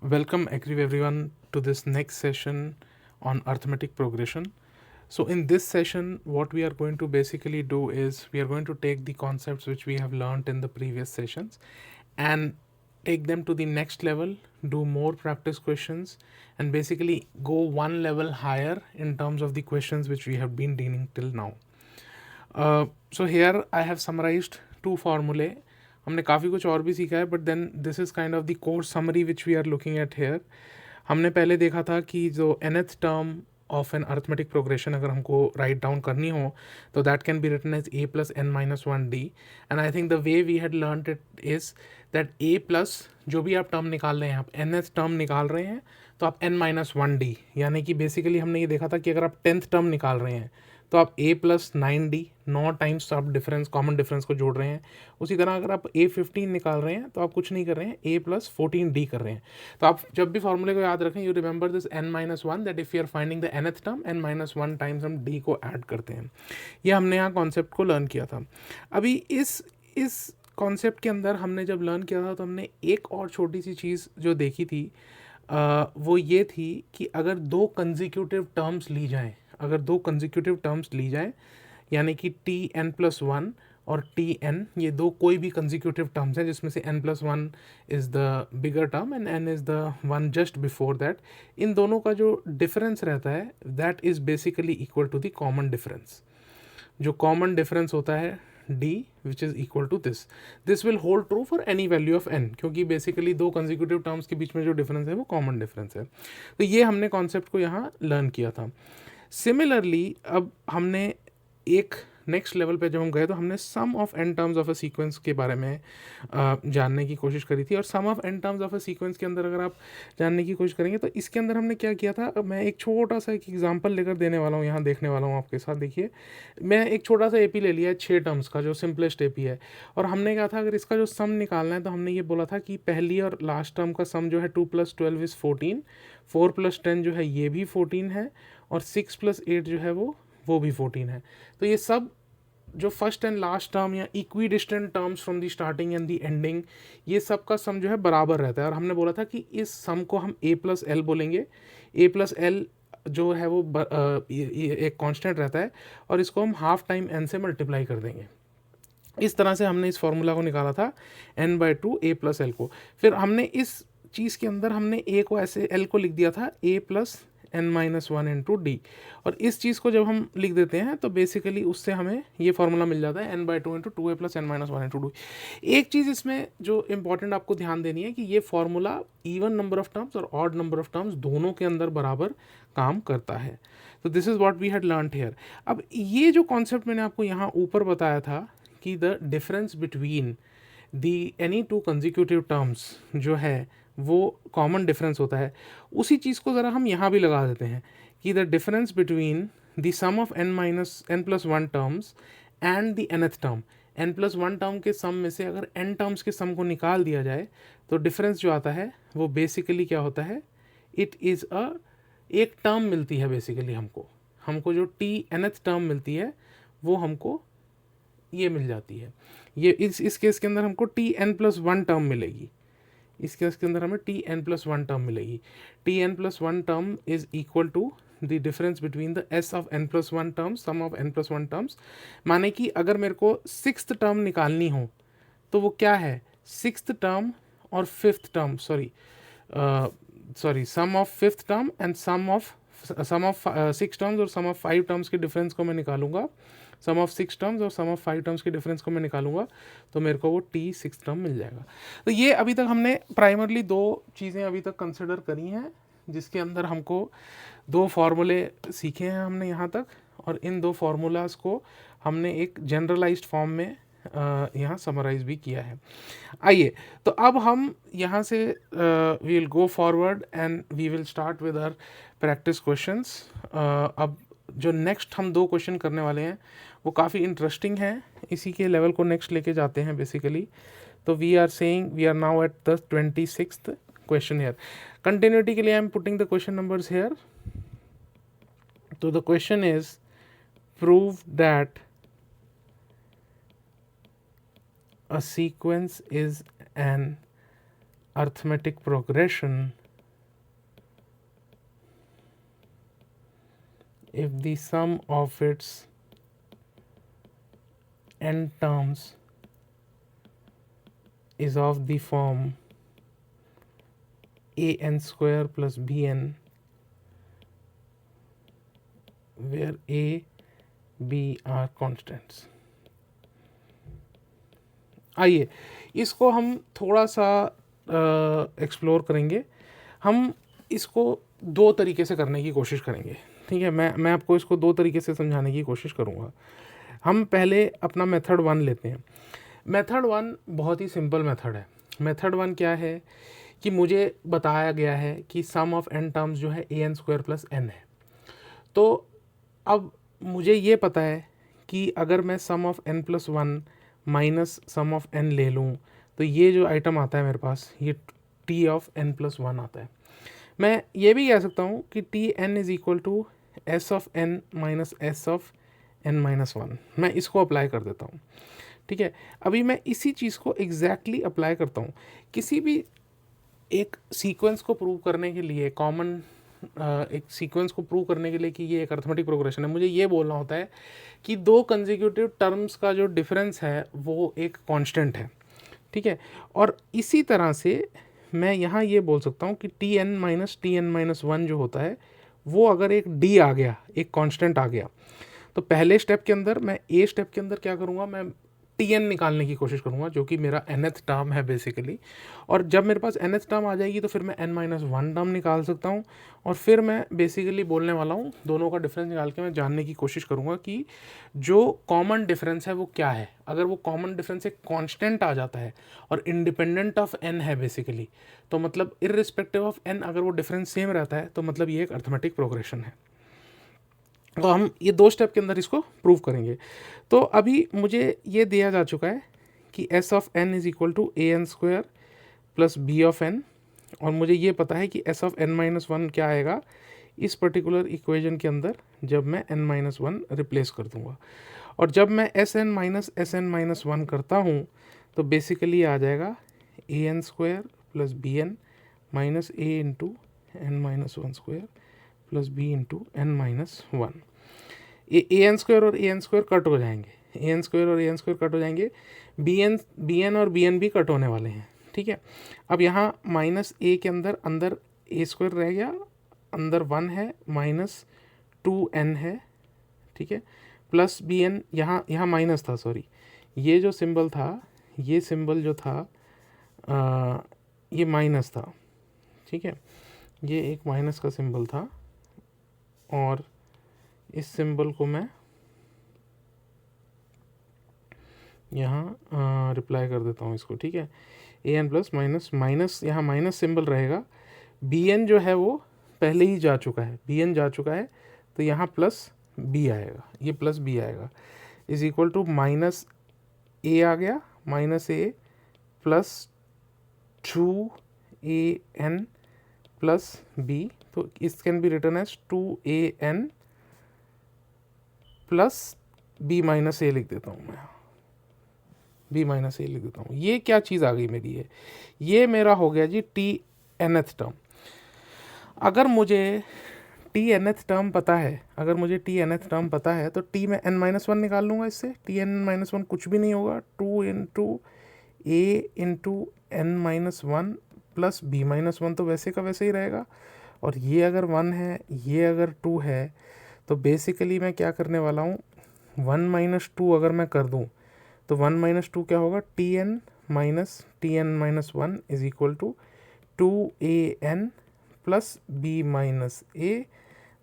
Welcome everyone to this next session on arithmetic progression. So in this session what we are going to basically do is we are going to take the concepts which we have learned in the previous sessions and take them to the next level, do more practice questions and basically go one level higher in terms of the questions which we have been dealing till now. So here I have summarized two formulae. हमने काफ़ी कुछ और भी सीखा है but then this is kind of the course summary which we are looking at here. हमने पहले देखा था कि जो nth term of an arithmetic progression अगर हमको राइट डाउन करनी हो तो that can be written as a plus n minus one d. And I think the way we had learn it is that a plus जो भी आप term निकाल रहे हैं, आप nth टर्म निकाल रहे हैं तो आप n माइनस वन डी, यानी कि बेसिकली हमने ये देखा था कि अगर आप 10th टर्म निकाल रहे हैं तो आप a plus nine D 9 times आप डिफरेंस कॉमन डिफरेंस को जोड़ रहे हैं. उसी तरह अगर आप a15 निकाल रहे हैं तो आप कुछ नहीं कर रहे हैं, a प्लस फोर्टीन डी कर रहे हैं. तो आप जब भी फॉर्मूले को याद रखें, you remember this n minus one, that if you are finding the nth term n minus one times हम d को ऐड करते हैं. ये हमने यहाँ कॉन्सेप्ट को लर्न किया था. अभी इस कॉन्सेप्ट के अंदर हमने जब लर्न किया था तो हमने एक और छोटी सी चीज़ जो देखी थी वो ये थी कि अगर दो कंजिक्यूटिव टर्म्स ली जाएं, अगर दो कंजिक्यूटिव टर्म्स ली जाएं यानी कि टी एन प्लस वन और टी एन, ये दो कोई भी कंजिक्यूटिव टर्म्स हैं जिसमें से n plus one is the bigger term and n is the one just before that, इन दोनों का जो डिफरेंस रहता है that is basically equal to the common difference. जो कॉमन डिफरेंस होता है d which is equal to this will hold true for any value of n, क्योंकि बेसिकली दो कंजिक्यूटिव टर्म्स के बीच में जो डिफरेंस है वो कॉमन डिफरेंस है. तो ये हमने कॉन्सेप्ट को यहाँ लर्न किया था. सिमिलरली अब हमने एक नेक्स्ट लेवल पे जब हम गए तो हमने sum of n terms of a sequence के बारे में जानने की कोशिश करी थी. और sum of n terms of a sequence के अंदर अगर आप जानने की कोशिश करेंगे तो इसके अंदर हमने क्या किया था, मैं एक छोटा सा एक एग्जांपल लेकर देने वाला हूँ, यहाँ देखने वाला हूँ आपके साथ. देखिए, मैं एक छोटा सा एपी ले लिया है 6 टर्म्स का जो सिंपलेस्ट एपी है, और हमने कहा था अगर इसका जो सम निकालना है तो हमने ये बोला था कि पहली और लास्ट टर्म का सम जो है 2 प्लस 12 इज़ 14, 4 प्लस 10 जो है ये भी 14 है, और 6 प्लस 8 जो है वो भी 14 है. तो ये सब जो फर्स्ट एंड लास्ट टर्म या equi distant terms from the starting and the ending, ये सब का सम जो है बराबर रहता है. और हमने बोला था कि इस सम को हम a प्लस एल बोलेंगे. a प्लस एल जो है वो ये एक कांस्टेंट रहता है और इसको हम हाफ टाइम n से मल्टीप्लाई कर देंगे. इस तरह से हमने इस फॉर्मूला को निकाला था n by to a plus L को. फिर हमने इस चीज़ के अंदर हमने a को ऐसे l को लिख दिया था a plus n minus one into d. और इस चीज़ को जब हम लिख देते हैं तो बेसिकली उससे हमें ये फार्मूला मिल जाता है n by two into two a plus n minus one into d. एक चीज़ इसमें जो इंपॉर्टेंट आपको ध्यान देनी है कि ये formula even number of terms और ऑड नंबर ऑफ टर्म्स दोनों के अंदर बराबर काम करता है. तो this is what we had learned here. अब ये जो कॉन्सेप्ट मैंने आपको यहाँ ऊपर बताया था कि the difference between the any two consecutive terms जो है वो कॉमन डिफरेंस होता है, उसी चीज़ को ज़रा हम यहाँ भी लगा देते हैं कि the difference between the sum of n minus n plus one terms and the nth term, n plus one term के सम में से अगर n टर्म्स के सम को निकाल दिया जाए तो डिफरेंस जो आता है वो बेसिकली क्या होता है, इट इज़ एक टर्म मिलती है बेसिकली हमको जो t nth टर्म मिलती है वो हमको ये मिल जाती है. ये इस केस के अंदर हमको T n plus one term मिलेगी. इस केस के अंदर हमें T n plus one term मिलेगी. T n plus one term is equal to the difference between the S of n plus one terms, sum of n plus one terms. माने कि अगर मेरे को सिक्स्थ टर्म निकालनी हो तो वो क्या है, सिक्स्थ टर्म और fifth term, sorry sum of fifth term and sum of six terms और सम ऑफ फाइव टर्म्स के डिफरेंस को मैं निकालूंगा. सम ऑफ सिक्स टर्म्स और सम ऑफ फाइव टर्म्स के डिफरेंस को मैं निकालूंगा तो मेरे को वो टी सिक्स टर्म मिल जाएगा. तो ये अभी तक हमने प्राइमरली दो चीज़ें अभी तक कंसिडर करी हैं जिसके अंदर हमको दो फार्मूले सीखे हैं हमने यहाँ तक, और इन दो फार्मूलाज़ को हमने एक जनरलाइज्ड फॉर्म में यहाँ समराइज भी किया है. आइए तो अब हम यहाँ से we will go forward and we will start with our practice questions. अब जो नेक्स्ट हम दो क्वेश्चन करने वाले हैं वो काफ़ी इंटरेस्टिंग है, इसी के लेवल को नेक्स्ट लेके जाते हैं बेसिकली. तो we are saying we are now at the 26th question here. Continuity के लिए I am putting the question numbers here. तो the question is prove that a sequence is an arithmetic progression if the sum of its n terms is of the form an square plus bn, where a b are constants. आइए इसको हम थोड़ा सा explore करेंगे. हम इसको दो तरीके से करने की कोशिश करेंगे. ठीक है, मैं आपको इसको दो तरीके से समझाने की कोशिश करूँगा. हम पहले अपना मेथड 1 लेते हैं. मेथड 1 बहुत ही सिंपल मेथड है. मेथड 1 क्या है कि मुझे बताया गया है कि सम ऑफ n टर्म्स जो है an स्क्वायर प्लस n है. तो अब मुझे ये पता है कि अगर मैं sum of n plus 1 minus sum of n ले लूँ तो ये जो आइटम आता है मेरे पास, ये t ऑफ n प्लस 1 आता है. मैं ये भी कह सकता हूँ कि t n is equal to s of n minus s of n minus 1. मैं इसको अप्लाई कर देता हूँ. ठीक है, अभी मैं इसी चीज़ को एग्जैक्टली अप्लाई करता हूँ. किसी भी एक सीक्वेंस को प्रूव करने के लिए, कॉमन एक सीक्वेंस को प्रूव करने के लिए कि ये एक अर्थमेटिक प्रोग्रेशन है, मुझे ये बोलना होता है कि दो कंसेक्यूटिव टर्म्स का जो डिफरेंस है वो एक कांस्टेंट है. ठीक है, और इसी तरह से मैं यहाँ ये बोल सकता हूँ कि टी एन माइनस 1 जो होता है वो अगर एक डी आ गया, एक कांस्टेंट आ गया, तो पहले स्टेप के अंदर मैं ए स्टेप के अंदर क्या करूँगा, मैं टी एन निकालने की कोशिश करूँगा जो कि मेरा nth टर्म है बेसिकली. और जब मेरे पास nth टर्म आ जाएगी तो फिर मैं n माइनस 1 टर्म निकाल सकता हूँ. और फिर मैं बेसिकली बोलने वाला हूँ, दोनों का डिफरेंस निकाल के मैं जानने की कोशिश करूँगा कि जो कॉमन डिफरेंस है वो क्या है. अगर वो कॉमन डिफरेंस एक कांस्टेंट आ जाता है और इंडिपेंडेंट ऑफ n है बेसिकली, तो मतलब इररिस्पेक्टिव ऑफ n अगर वो डिफरेंस सेम रहता है तो मतलब ये एक अर्थमेटिक प्रोग्रेशन है. तो हम ये दो स्टेप के अंदर इसको प्रूव करेंगे. तो अभी मुझे ये दिया जा चुका है कि s of n is equal to a n square plus b of n, और मुझे ये पता है कि एस ऑफ एन माइनस 1 क्या आएगा इस पर्टिकुलर इक्वेशन के अंदर जब मैं n माइनस 1 रिप्लेस कर दूंगा. और जब मैं एस एन माइनस 1 करता हूँ तो बेसिकली आ जाएगा a n square plus b n minus a into n minus 1 square plus b into n minus 1. A n square और ए एन स्क्वायर कट हो जाएंगे, ए एन स्क्वायर और ए एन स्क्वायर कट हो जाएंगे, B N और B N भी cut होने वाले हैं. ठीक है, अब यहाँ माइनस ए के अंदर ए स्क्वायर रह गया, अंदर 1 है, माइनस 2n है. ठीक है, प्लस बी एन, यहाँ माइनस था, सॉरी, ये जो सिंबल था, ये सिंबल जो था ये माइनस था. ठीक है, ये एक माइनस का सिंबल था और इस सिंबल को मैं यहाँ रिप्लाई कर देता हूँ इसको. ठीक है, ए एन प्लस माइनस यहाँ माइनस सिंबल रहेगा. बी एन जो है वो पहले ही जा चुका है, बी एन जा चुका है, तो यहाँ प्लस बी आएगा, ये प्लस बी आएगा, is equal to minus a आ गया, minus a plus 2an plus b. तो इस can be written as 2an plus b minus a लिख देता हूँ मैं, बी माइनस ए लिख देता हूँ. ये क्या चीज़ आ गई मेरी, ये मेरा हो गया जी टी nth टर्म. अगर मुझे टी nth टर्म पता है, अगर मुझे टी nth टर्म पता है तो टी में n माइनस 1 निकाल लूँगा इससे. टी n माइनस 1 कुछ भी नहीं होगा, 2 into a into n minus 1 plus b minus 1, तो वैसे का वैसे ही रहेगा. और ये अगर 1 है, ये अगर 2 है, तो बेसिकली मैं क्या करने वाला हूँ, 1 माइनस 2 अगर मैं कर दूँ तो 1 माइनस 2 क्या होगा, T n minus 1 is equal to 2an plus b minus a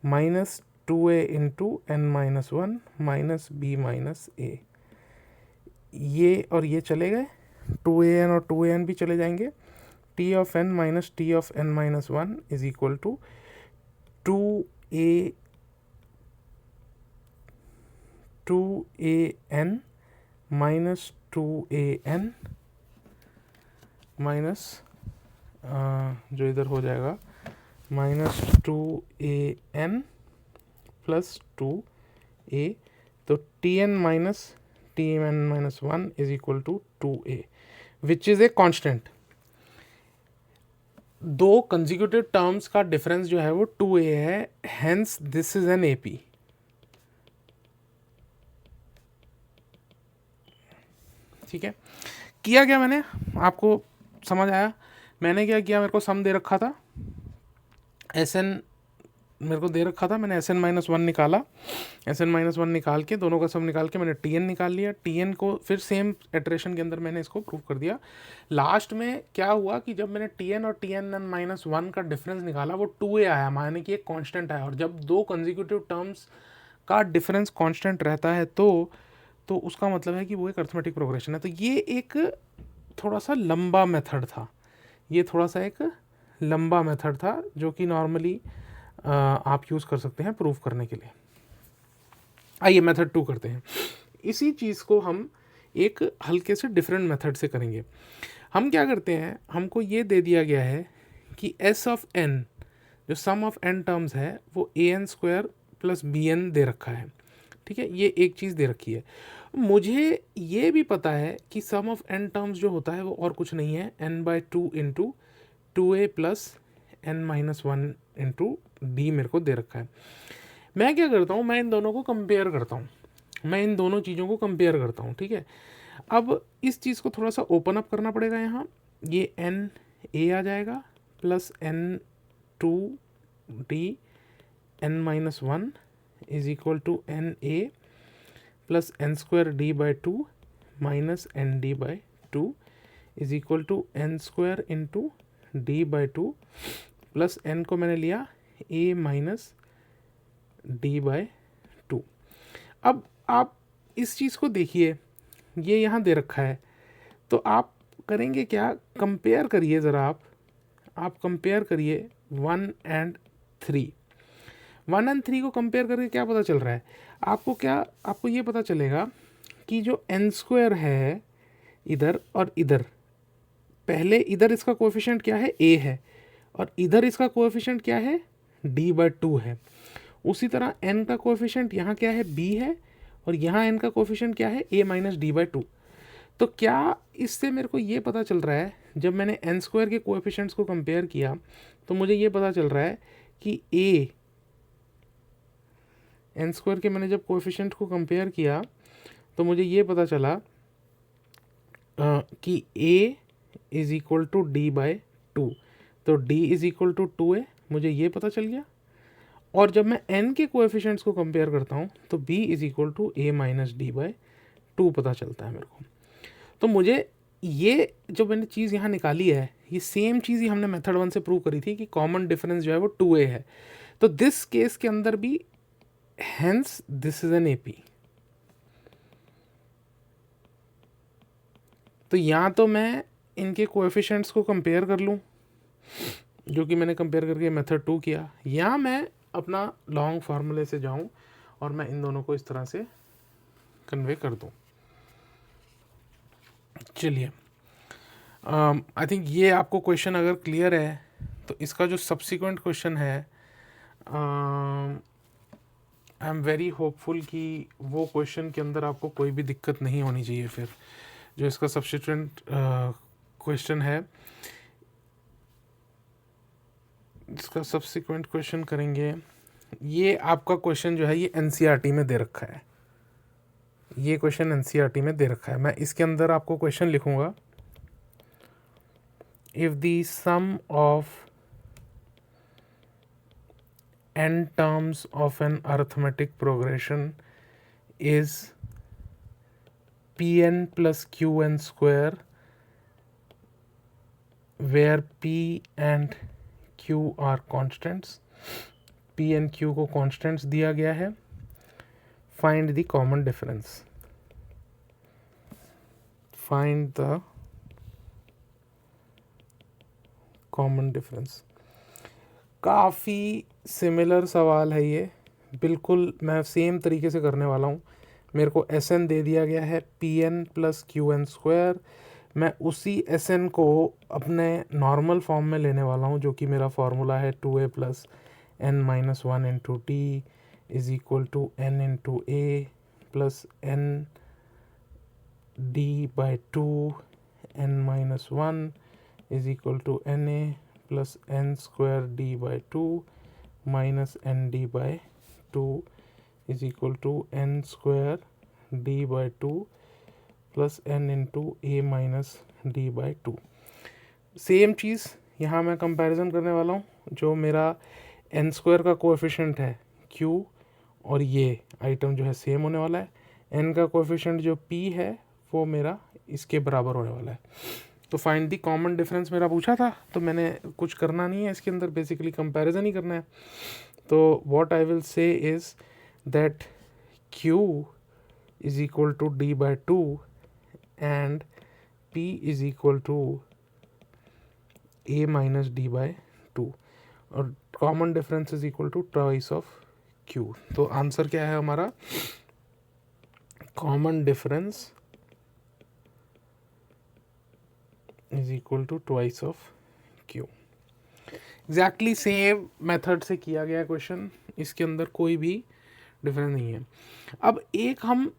minus 2a into n minus 1 minus b minus a. ये और ये चले गए, 2an और 2an भी चले जाएंगे. T of n minus t of n minus 1 is equal to 2an minus 2an minus जो इधर हो जाएगा माइनस 2an प्लस 2a. तो tn minus tn minus 1 is equal to 2a which is a constant. दो consecutive terms का difference जो है वो 2a है, hence this is an AP. ठीक है, किया क्या मैंने, आपको समझ आया? मैंने क्या किया, मेरे को सम दे रखा था, एस एन मेरे को दे रखा था, मैंने एस एन माइनस वन निकाला, एस एन माइनस वन निकाल के दोनों का सम निकाल के मैंने टी एन निकाल लिया, टी एन को फिर सेम इटरेशन के अंदर मैंने इसको प्रूव कर दिया। लास्ट में क्या हुआ कि जब मैंने टी एन और टी एन माइनस वन का डिफरेंस निकाला वो 2a आया, माने कि एक कांस्टेंट आया, और जब दो कंसेक्यूटिव टर्म्स का डिफरेंस कांस्टेंट रहता है तो उसका मतलब है कि वो एक अर्थमेटिक प्रोग्रेशन है। तो ये एक थोड़ा सा लंबा मेथड था, ये थोड़ा सा एक लंबा मेथड था जो कि नॉर्मली आप यूज़ कर सकते हैं प्रूव करने के लिए। आइए मेथड 2 करते हैं। इसी चीज़ को हम एक हल्के से डिफरेंट मेथड से करेंगे। हम क्या करते हैं, हमको ये दे दिया गया है कि एस ऑफ एन, जो सम ऑफ एन टर्म्स है, वो a n square plus b n दे रखा है, ठीक है, ये एक चीज़ दे रखी है। मुझे ये भी पता है कि सम ऑफ एन टर्म्स जो होता है वो और कुछ नहीं है, n by two into two a plus n minus one into d मेरे को दे रखा है। मैं क्या करता हूँ, मैं इन दोनों को कंपेयर करता हूँ, मैं इन दोनों चीज़ों को कंपेयर करता हूँ, ठीक है। अब इस चीज़ को थोड़ा सा ओपन अप करना पड़ेगा, यहाँ ये एन ए आ जाएगा plus n two d n minus one is equal to n a plus n square d by two minus n d by two is equal to n square into d by two plus n को मैंने लिया a minus d by two. अब आप इस चीज़ को देखिए, ये यहाँ दे रखा है, तो आप करेंगे क्या, कंपेयर करिए ज़रा, आप कंपेयर करिए one and three. One and three को कंपेयर करके क्या पता चल रहा है आपको, क्या आपको ये पता चलेगा कि जो एन स्क्वायर है इधर और इधर, पहले इधर इसका कोएफिशिएंट क्या है, ए है, और इधर इसका कोएफिशिएंट क्या है, डी बाई टू है। उसी तरह n का कोएफिशिएंट यहाँ क्या है, b है, और यहाँ n का कोएफिशिएंट क्या है, a minus d by two. तो क्या इससे मेरे को ये पता चल रहा है, जब मैंने n स्क्वायर के कोएफिशिएंट्स को कंपेयर किया तो मुझे ये पता चल रहा है कि n स्क्वायर के मैंने जब कोएफिशिएंट को कंपेयर किया तो मुझे ये पता चला कि a is equal to d by two, तो d is equal to two a, मुझे ये पता चल गया। और जब मैं n के कोएफिशिएंट्स को कंपेयर करता हूँ तो b is equal to a minus d by two पता चलता है मेरे को। तो मुझे ये जो मैंने चीज़ यहाँ निकाली है, ये सेम चीज़ ही हमने मेथड वन से प्रूव करी थी कि कॉमन डिफरेंस जो है वो 2a है। तो दिस केस के अंदर भी hence this is an AP। तो या तो मैं इनके कोएफिशिएंट्स को कंपेयर कर लूँ, जो कि मैंने कंपेयर करके मेथड 2 किया, या मैं अपना लॉन्ग फार्मूले से जाऊं और मैं इन दोनों को इस तरह से कन्वे कर दूं। चलिए, आई थिंक ये आपको क्वेश्चन अगर क्लियर है तो इसका जो सब्सिक्वेंट क्वेश्चन है, आई एम वेरी होपफुल कि वो क्वेश्चन के अंदर आपको कोई भी दिक्कत नहीं होनी चाहिए। फिर जो इसका सब्सिक्वेंट क्वेश्चन है, इसका सब्सिक्वेंट क्वेश्चन करेंगे, ये आपका क्वेश्चन जो है ये NCERT में दे रखा है, ये क्वेश्चन NCERT में दे रखा है। मैं इसके अंदर आपको क्वेश्चन लिखूंगा, if the sum of n terms of an arithmetic progression is Pn plus Qn square where P and Q are constants, P and Q को कॉन्स्टेंट्स दिया गया है, find the common difference, find the common difference. काफ़ी similar सवाल है ये, बिल्कुल मैं सेम तरीके से करने वाला हूँ। मेरे को Sn दे दिया गया है Pn प्लस Qn स्क्वायर, मैं उसी Sn को अपने नॉर्मल फॉर्म में लेने वाला हूँ, जो कि मेरा फार्मूला है 2a plus n minus one into T is equal to n into a plus n d by two n minus one is equal to n a plus n square d by two minus n d by two is equal to n square d by two plus n into a minus d by two. Same चीज़ यहाँ मैं comparison करने वाला हूँ, जो मेरा n square का coefficient है q और ये आइटम जो है सेम होने वाला है, n का कोएफिशिएंट जो p है वो मेरा इसके बराबर होने वाला है। तो फाइंड द कॉमन डिफरेंस मेरा पूछा था, तो मैंने कुछ करना नहीं है इसके अंदर, बेसिकली कंपैरिजन ही करना है। तो what I will say is that q is equal to d by two and p is equal to a minus d by two, और common difference is equal to twice of q। तो answer क्या है हमारा, common difference is equal to twice of q। Exactly same method से किया गया question, इसके अंदर कोई भी डिफरेंस नहीं है। अब एक हम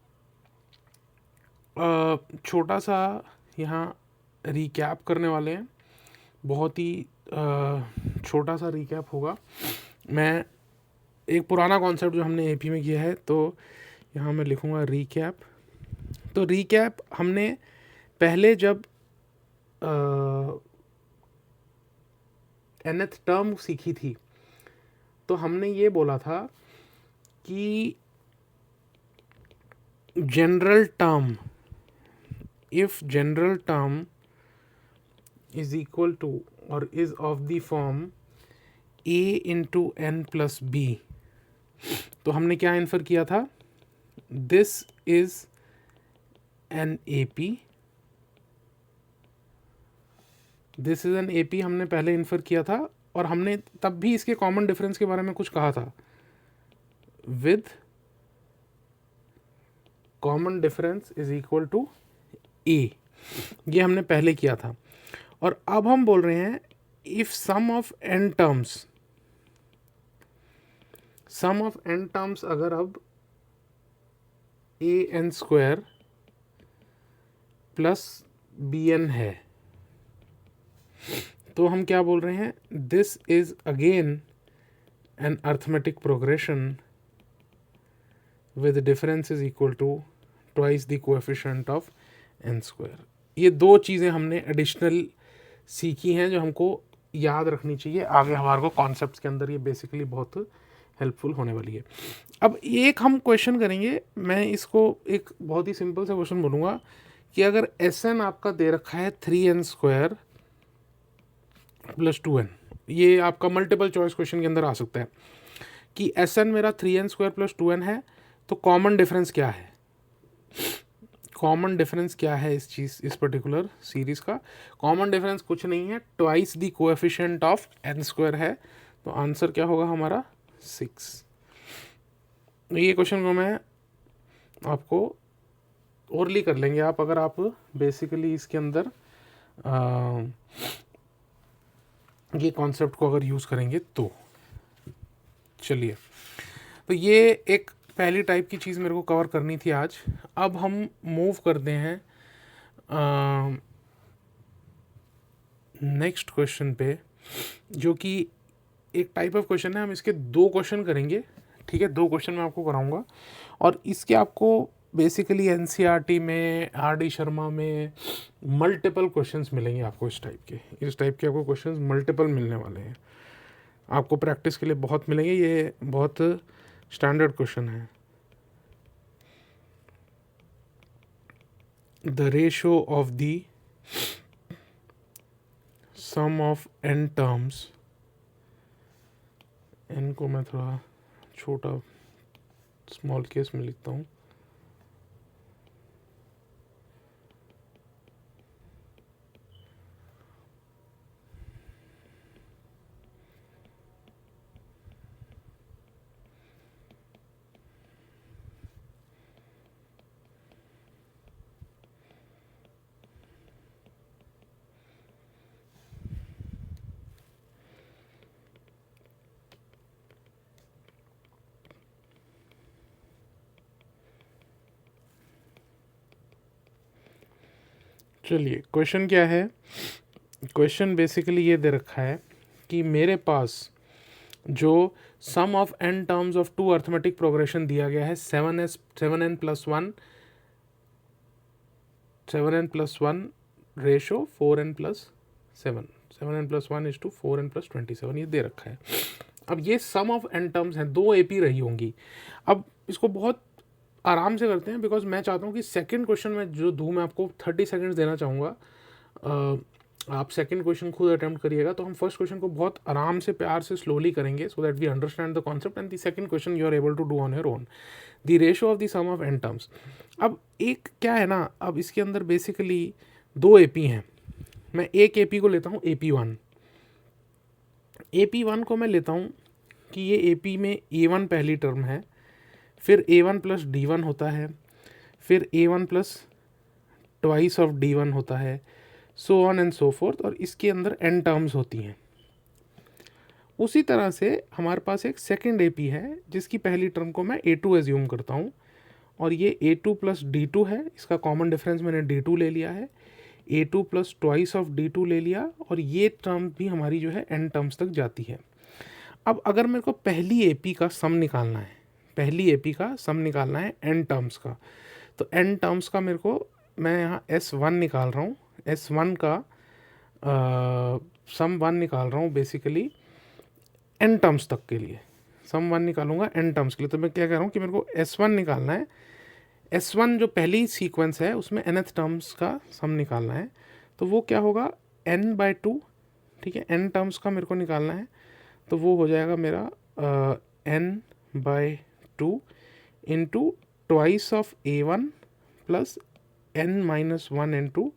छोटा सा यहाँ रिकैप करने वाले हैं, बहुत ही छोटा सा रिकैप होगा। मैं एक पुराना कॉन्सेप्ट जो हमने एपी में किया है, तो यहाँ मैं लिखूँगा रिकैप। तो रिकैप हमने पहले जब nth टर्म सीखी थी, तो हमने ये बोला था कि general term, if general term is equal to or is of the form a into n plus b, तो हमने क्या इन्फर किया था, this is an AP, this is an AP हमने पहले इन्फर किया था, और हमने तब भी इसके कॉमन डिफरेंस के बारे में कुछ कहा था, with common difference is equal to a, ये हमने पहले किया था। और अब हम बोल रहे हैं if sum of n terms, sum of n terms अगर अब an स्क्वायर प्लस bn है, तो हम क्या बोल रहे हैं, this is again an arithmetic progression with difference is equal to twice the coefficient of n square. ये दो चीज़ें हमने एडिशनल सीखी हैं जो हमको याद रखनी चाहिए, आगे हमारे को कॉन्सेप्ट्स के अंदर ये बेसिकली बहुत हेल्पफुल होने वाली है। अब एक हम क्वेश्चन करेंगे, मैं इसको एक बहुत ही सिंपल सा क्वेश्चन बोलूँगा कि अगर Sn आपका दे रखा है 3n स्क्वायर प्लस 2n, ये आपका मल्टीपल चॉइस क्वेश्चन के अंदर आ सकता है कि Sn मेरा 3n स्क्वायर प्लस 2n है, तो कॉमन डिफरेंस क्या है, कॉमन डिफरेंस क्या है इस चीज़, इस पर्टिकुलर सीरीज़ का कॉमन डिफरेंस कुछ नहीं है, twice the coefficient of n square है। तो आंसर क्या होगा हमारा 6। ये क्वेश्चन को मैं आपको ओरली कर लेंगे आप, अगर आप बेसिकली इसके अंदर ये कॉन्सेप्ट को अगर यूज़ करेंगे तो। चलिए, तो ये एक पहली टाइप की चीज़ मेरे को कवर करनी थी आज। अब हम मूव करते हैं नेक्स्ट क्वेश्चन पे, जो कि एक टाइप ऑफ क्वेश्चन है। हम इसके दो क्वेश्चन करेंगे, ठीक है, दो क्वेश्चन मैं आपको कराऊंगा, और इसके आपको बेसिकली एनसीईआरटी में, आर.डी. शर्मा में मल्टीपल क्वेश्चंस मिलेंगे आपको इस टाइप के आपको क्वेश्चंस मल्टीपल मिलने वाले हैं, आपको प्रैक्टिस के लिए बहुत मिलेंगे। ये बहुत स्टैंडर्ड क्वेश्चन है। The ratio of the sum of n terms, n को मैं थोड़ा छोटा स्मॉल केस में लिखता हूँ, चलिए क्वेश्चन क्या है। क्वेश्चन बेसिकली ये दे रखा है कि मेरे पास जो sum of n terms of two arithmetic progression दिया गया है 7n+1 7n+1 ratio 4n+7, 7n+1:4n+27 ये दे रखा है। अब ये सम ऑफ n टर्म्स हैं, 2 AP रही होंगी। अब इसको बहुत आराम से करते हैं, बिकॉज मैं चाहता हूँ कि सेकंड क्वेश्चन में जो दूँ, मैं आपको 30 सेकंड्स देना चाहूँगा। आप सेकंड क्वेश्चन खुद अटेम्प्ट करिएगा, तो हम फर्स्ट क्वेश्चन को बहुत आराम से प्यार से स्लोली करेंगे, so that we understand the concept, and the second question you are able to do on your own. The ratio of the sum of n terms. अब एक क्या है ना, अब इसके अंदर बेसिकली 2 AP हैं। मैं एक AP को लेता हूँ AP1। AP1 को मैं लेता हूँ कि ये AP में A1 पहली टर्म है, फिर A1 + D1 होता है, फिर A1 + ट्वाइस ऑफ D1 होता है, so on and so fourth, और इसके अंदर n टर्म्स होती हैं। उसी तरह से हमारे पास एक सेकंड AP है, जिसकी पहली टर्म को मैं A2 एज्यूम करता हूँ, और ये A2 + D2 है। इसका कॉमन डिफरेंस मैंने D2 ले लिया है, A2 + ट्वाइस ऑफ D2 ले लिया, और ये टर्म भी हमारी जो है n टर्म्स तक जाती है। अब अगर मेरे को पहली AP का सम निकालना है, पहली AP का सम निकालना है n टर्म्स का, तो n टर्म्स का मेरे को, मैं यहाँ S1 निकाल रहा हूँ, S1 का सम 1 निकाल रहा हूँ बेसिकली n टर्म्स तक के लिए। सम 1 निकालूंगा n टर्म्स के लिए, तो मैं क्या कह रहा हूँ कि मेरे को S1 निकालना है। S1 जो पहली सीक्वेंस है उसमें nth टर्म्स का सम निकालना है, तो वो क्या होगा, n/2। ठीक है, n टर्म्स का मेरे को निकालना है, तो वो हो जाएगा मेरा n/2 into twice of A1 + n-1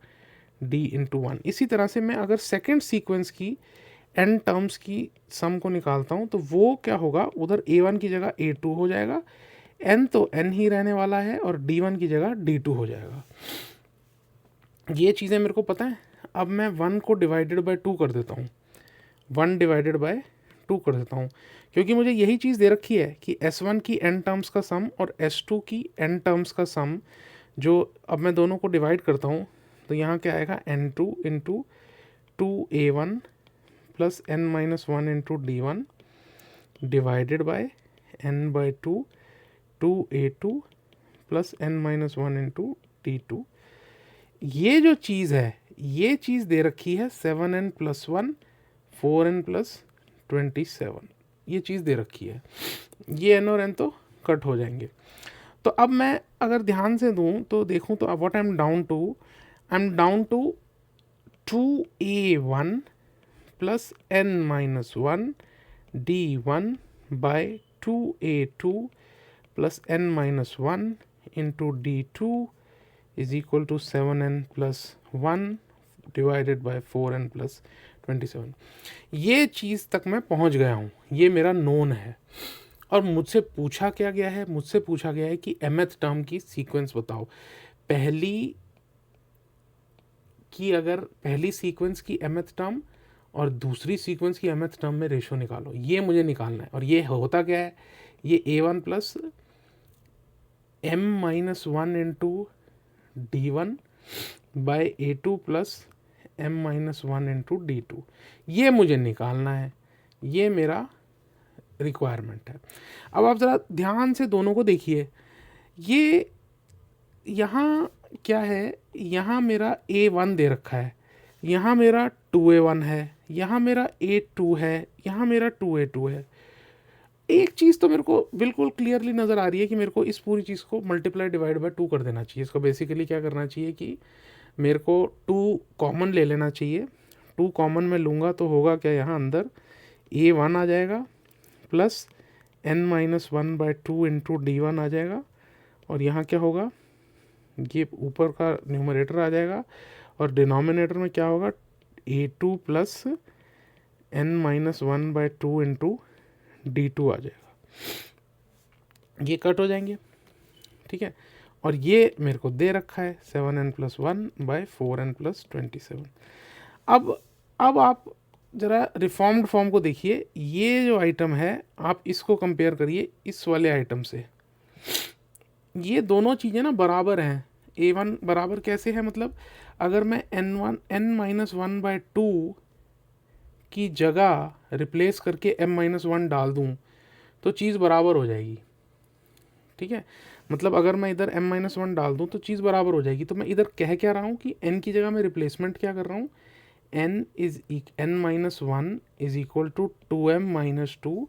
D/1। इसी तरह से मैं अगर सेकेंड सीक्वेंस की n टर्म्स की सम को निकालता हूँ, तो वो क्या होगा, उधर A1 की जगह A2 हो जाएगा, n तो n ही रहने वाला है, और D1 की जगह D2 हो जाएगा। ये चीज़ें मेरे को पता है। अब मैं 1 को डिवाइडेड बाय 2 कर देता हूँ, 1 डिवाइडेड बाय 2 कर देता हूँ, क्योंकि मुझे यही चीज़ दे रखी है कि S1 की n टर्म्स का सम और S2 की n टर्म्स का सम, जो अब मैं दोनों को डिवाइड करता हूँ, तो यहाँ क्या आएगा, n2 into 2A1 + n-1 D1 divided by n/2 2A2 + n-1 D2। ये जो चीज़ है, ये चीज़ दे रखी है 7n+1 4n+27, ये चीज़ दे रखी है। ये n और n तो कट हो जाएंगे। तो अब मैं अगर ध्यान से दूं तो देखूं, तो अब what I am down to, I am down to 2A1 + n-1 D1 by 2A2 + n-1 into D2 is equal to 7n+1 divided by 4n+27। ये चीज़ तक मैं पहुंच गया हूँ, ये मेरा नोन है। और मुझसे पूछा क्या गया है, मुझसे पूछा गया है कि mth टर्म की सीक्वेंस बताओ। पहली सीक्वेंस की mth टर्म और दूसरी सीक्वेंस की mth टर्म में रेशो निकालो, ये मुझे निकालना है। और ये होता क्या है, ये A1 + m-1 into D1 bye A2 + m-1 into D2, ये मुझे निकालना है, ये मेरा रिक्वायरमेंट है। अब आप ज़रा ध्यान से दोनों को देखिए, ये यहाँ क्या है, यहाँ मेरा A1 दे रखा है, यहाँ मेरा 2A1 है, यहाँ मेरा A2 है, यहाँ मेरा 2A2 है। एक चीज़ तो मेरे को बिल्कुल क्लियरली नज़र आ रही है कि मेरे को इस पूरी चीज़ को मल्टीप्लाई डिवाइड बाय 2 कर देना चाहिए। इसको बेसिकली क्या करना चाहिए कि मेरे को 2 कॉमन ले लेना चाहिए। 2 कॉमन में लूँगा तो होगा क्या, यहाँ अंदर A1 आ जाएगा प्लस n-1/2 इंटू D1 आ जाएगा, और यहाँ क्या होगा, ये ऊपर का न्यूमरेटर आ जाएगा, और डिनोमिनेटर में क्या होगा, A2 + n-1/2 इंटू D2 आ जाएगा। ये कट हो जाएंगे, ठीक है। और ये मेरे को दे रखा है 7n+1/4n+27। अब आप ज़रा रिफॉर्म्ड फॉर्म को देखिए, ये जो आइटम है आप इसको कंपेयर करिए इस वाले आइटम से। ये दोनों चीज़ें ना बराबर हैं। A1 बराबर कैसे है, मतलब अगर मैं n-1/2 की जगह रिप्लेस करके m-1 डाल दूं तो चीज़ बराबर हो जाएगी, ठीक है। मतलब अगर मैं इधर m-1 डाल दूँ तो चीज़ बराबर हो जाएगी। तो मैं इधर कह क्या रहा हूँ कि n की जगह मैं रिप्लेसमेंट क्या कर रहा हूँ, n-1 is equal to 2m-2,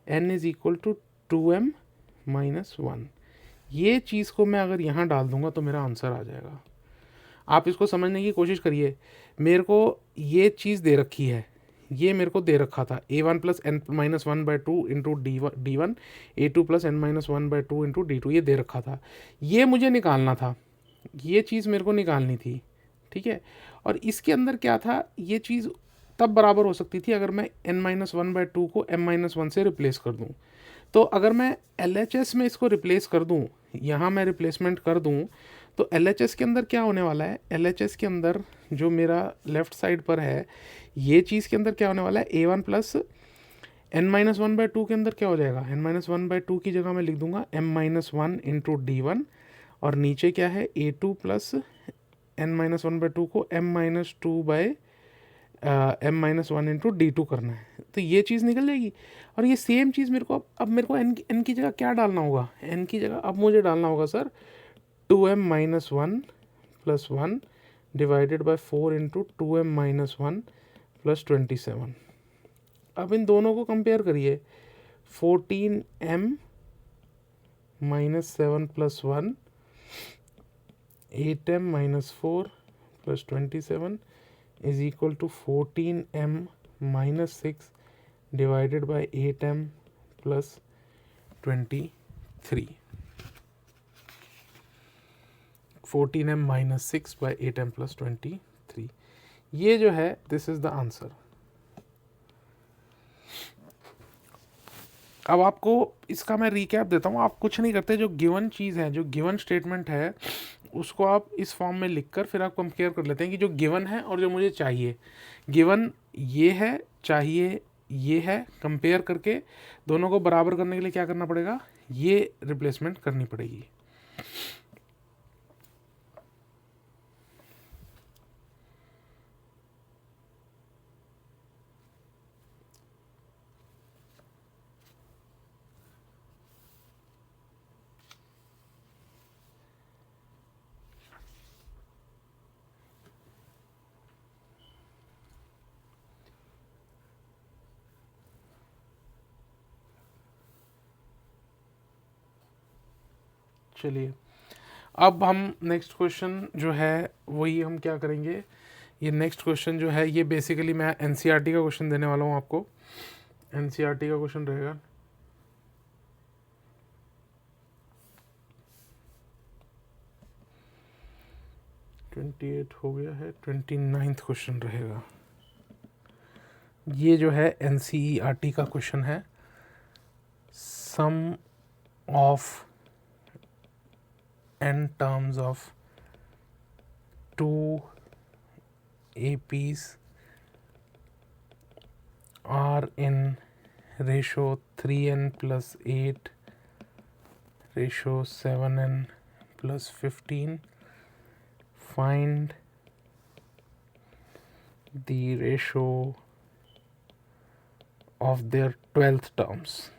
n is equal to 2m-1। ये चीज़ को मैं अगर यहाँ डाल दूंगा तो मेरा आंसर आ जाएगा। आप इसको समझने की कोशिश करिए। मेरे को ये चीज़ दे रखी है, ये मेरे को दे रखा था a1 plus n-1/2 into d1, a2 plus n-1/2 into d2, ये दे रखा था। ये मुझे निकालना था, ये चीज़ मेरे को निकालनी थी, ठीक है। और इसके अंदर क्या था, ये चीज़ तब बराबर हो सकती थी अगर मैं n-1/2 को m-1 से रिप्लेस कर दूं। तो अगर मैं LHS में इसको रिप्लेस कर दूं, यहाँ मैं रिप्लेसमेंट कर दूं, तो LHS के अंदर क्या होने वाला है, LHS के अंदर जो मेरा लेफ्ट साइड पर है, ये चीज़ के अंदर क्या होने वाला है, a1 प्लस n-1/2 के अंदर क्या हो जाएगा, n-1/2 की जगह मैं लिख दूंगा m-1 इंटू d1, और नीचे क्या है a2 प्लस n-1/2 को m-1 इंटू d2 करना है। तो ये चीज़ निकल जाएगी। और ये सेम चीज़ मेरे को अब मेरे को n की जगह क्या डालना होगा, n की जगह अब मुझे डालना होगा sir 2m-1 plus 1 divided by 4 into 2m-1 plus 27। अब इन दोनों को कंपेयर करिए, 14m-7 plus 1, 8m-4 plus 27 is equal to 14m minus 6 divided by 8m plus 23. 14m minus 6 by 8m plus 23. ये जो है this is the answer. अब आपको इसका मैं रिकैप देता हूँ। आप कुछ नहीं करते, जो गिवन चीज़ है, जो गिवन स्टेटमेंट है, उसको आप इस फॉर्म में लिखकर फिर आप कंपेयर कर लेते हैं कि जो गिवन है और जो मुझे चाहिए। गिवन ये है, चाहिए ये है, कंपेयर करके दोनों को बराबर करने के लिए क्या करना पड़ेगा, ये रिप्लेसमेंट करनी पड़ेगी। चलिए अब हम नेक्स्ट क्वेश्चन जो है वही हम क्या करेंगे, ये नेक्स्ट क्वेश्चन जो है ये बेसिकली मैं एनसीईआरटी का क्वेश्चन देने वाला हूँ आपको। एनसीईआरटी का क्वेश्चन रहेगा 28 हो गया है, 29th क्वेश्चन रहेगा। ये जो है एनसीईआरटी का क्वेश्चन है, sum of n terms of 2 APs are in ratio 3n plus 8 ratio 7n plus 15. Find the ratio of their 12th terms.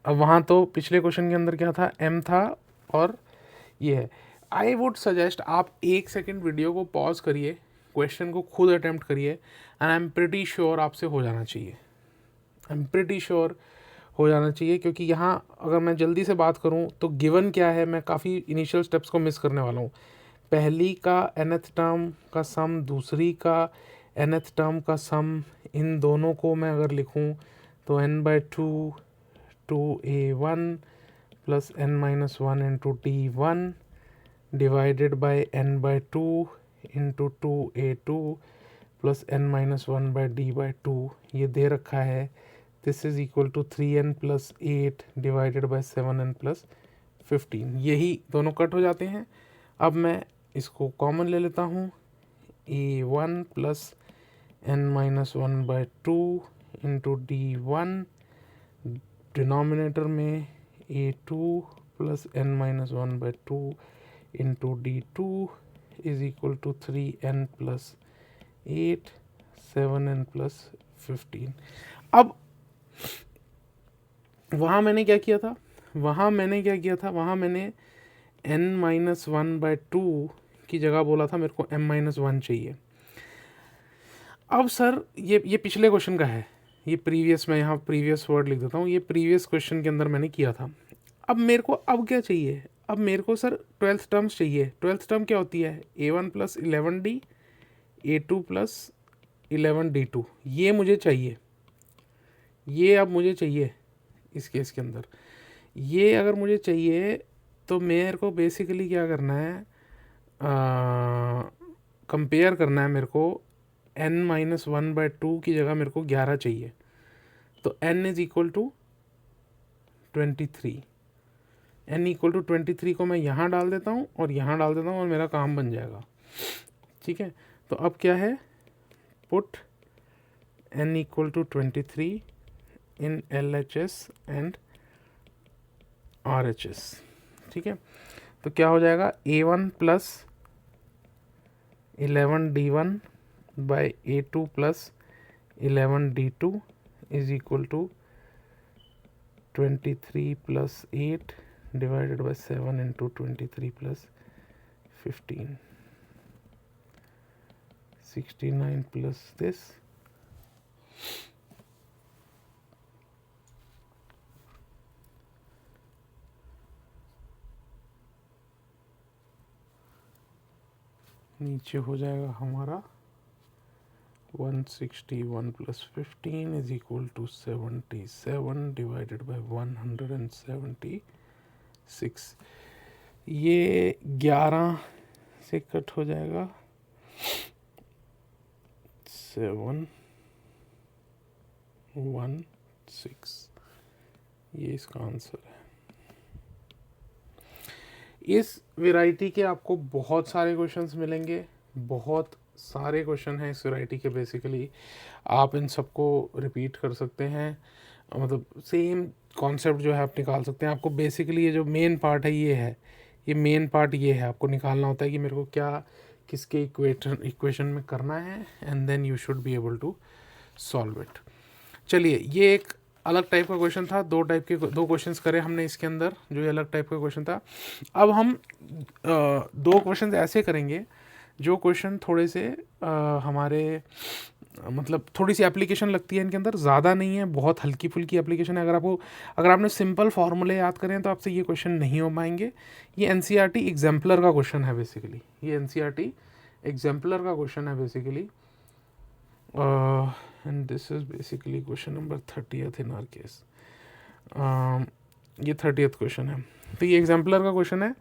अब वहाँ तो पिछले क्वेश्चन के अंदर क्या था, m था और ये है। आई वुड सजेस्ट आप 1 सेकेंड वीडियो को पॉज करिए, क्वेश्चन को खुद अटेम्प्ट करिए, and I am pretty sure आपसे हो जाना चाहिए। आई एम प्रिटी श्योर हो जाना चाहिए, क्योंकि यहाँ अगर मैं जल्दी से बात करूँ तो गिवन क्या है, मैं काफ़ी इनिशियल स्टेप्स को मिस करने वाला हूँ। पहली का nth टर्म का सम, दूसरी का nth टर्म का सम, इन दोनों को मैं अगर लिखूँ तो n/2 2a1 plus n-1 into d1 divided by n/2 into 2a2 plus n-1 by d/2, ये दे रखा है। This is equal to 3n plus 8 divided by 7n plus 15। यही दोनों कट हो जाते हैं। अब मैं इसको कॉमन ले लेता हूँ, a1 plus n-1 by 2 into d1, denominator में a2 plus n-1 by 2 into d2 is equal to 3n plus 8 7n plus 15। अब वहाँ मैंने क्या किया था, वहाँ मैंने क्या किया था, वहाँ मैंने n-1/2 की जगह बोला था मेरे को m-1 चाहिए। अब सर ये पिछले क्वेश्चन का है, ये प्रीवियस, मैं यहाँ प्रीवियस वर्ड लिख देता हूँ, ये प्रीवियस क्वेश्चन के अंदर मैंने किया था। अब मेरे को अब क्या चाहिए, अब मेरे को सर 12th टर्म्स चाहिए। 12th टर्म क्या होती है, a1 + 11d a2 + 11d2, ये मुझे चाहिए, ये अब मुझे चाहिए इस केस के अंदर। ये अगर मुझे चाहिए तो मेरे को बेसिकली क्या करना है, कंपेयर करना है मेरे को। n-1/2 की जगह मेरे को 11 चाहिए, तो n = 23। n = 23 को मैं यहाँ डाल देता हूँ और यहाँ डाल देता हूँ और मेरा काम बन जाएगा। ठीक है, तो अब क्या है, put n = 23 in LHS and RHS। ठीक है, तो क्या हो जाएगा, a1 + 11d1 by a2 + 11d2 = 23 + 8 divided by 7 into 23 + 15, 69 plus this, नीचे हो जाएगा हमारा 161 + 15 = 77 divided by 176। ये 11 से कट हो जाएगा 716, ये इसका आंसर है। इस वैरायटी के आपको बहुत सारे क्वेश्चंस मिलेंगे, बहुत सारे क्वेश्चन हैं इस वैरायटी के। बेसिकली आप इन सबको रिपीट कर सकते हैं, मतलब सेम कॉन्सेप्ट जो है आप निकाल सकते हैं। आपको बेसिकली ये जो मेन पार्ट है ये है, ये मेन पार्ट ये है, आपको निकालना होता है कि मेरे को क्या किसके इक्वेशन में करना है, and then you should be able to solve it. चलिए, ये एक अलग टाइप का क्वेश्चन था, दो क्वेश्चंस करे हमने इसके अंदर, जो ये अलग टाइप का क्वेश्चन था। अब हम दो क्वेश्चंस ऐसे करेंगे जो क्वेश्चन थोड़े से हमारे मतलब थोड़ी सी एप्लीकेशन लगती है इनके अंदर, ज़्यादा नहीं है, बहुत हल्की फुल्की एप्लीकेशन है। अगर आपने सिंपल फार्मूले याद करें तो आपसे ये क्वेश्चन नहीं हो पाएंगे। ये NCERT एग्जाम्पलर का क्वेश्चन है बेसिकली, ये NCERT एग्जाम्पलर का क्वेश्चन है basically, and this is basically question number 30th in our case. ये 30th क्वेश्चन है, तो ये एग्जाम्पलर का क्वेश्चन है।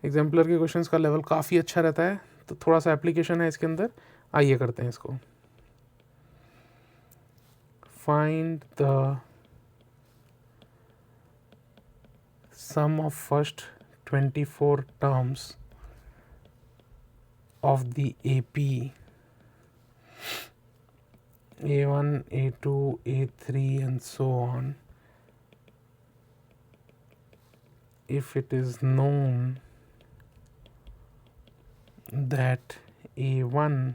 एग्जाम्पलर के क्वेश्चंस का लेवल काफ़ी अच्छा रहता है, तो थोड़ा सा एप्लीकेशन है इसके अंदर। आइए करते हैं इसको। Find the sum of first 24 terms of the AP A1, A2, A3 and so on, if it is known that A1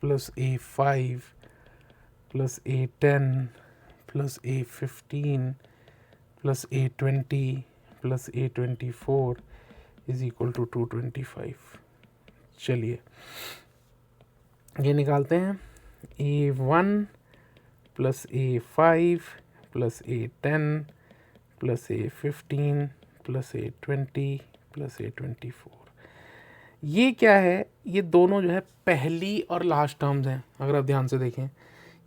plus A5 plus A10 plus A15 plus A20 plus A24 is equal to 225। चलिए ये निकालते हैं। A1 plus A5 plus A10 plus A15 plus A20 plus A24, ये क्या है, ये दोनों जो है पहली और लास्ट टर्म्स हैं। अगर आप ध्यान से देखें,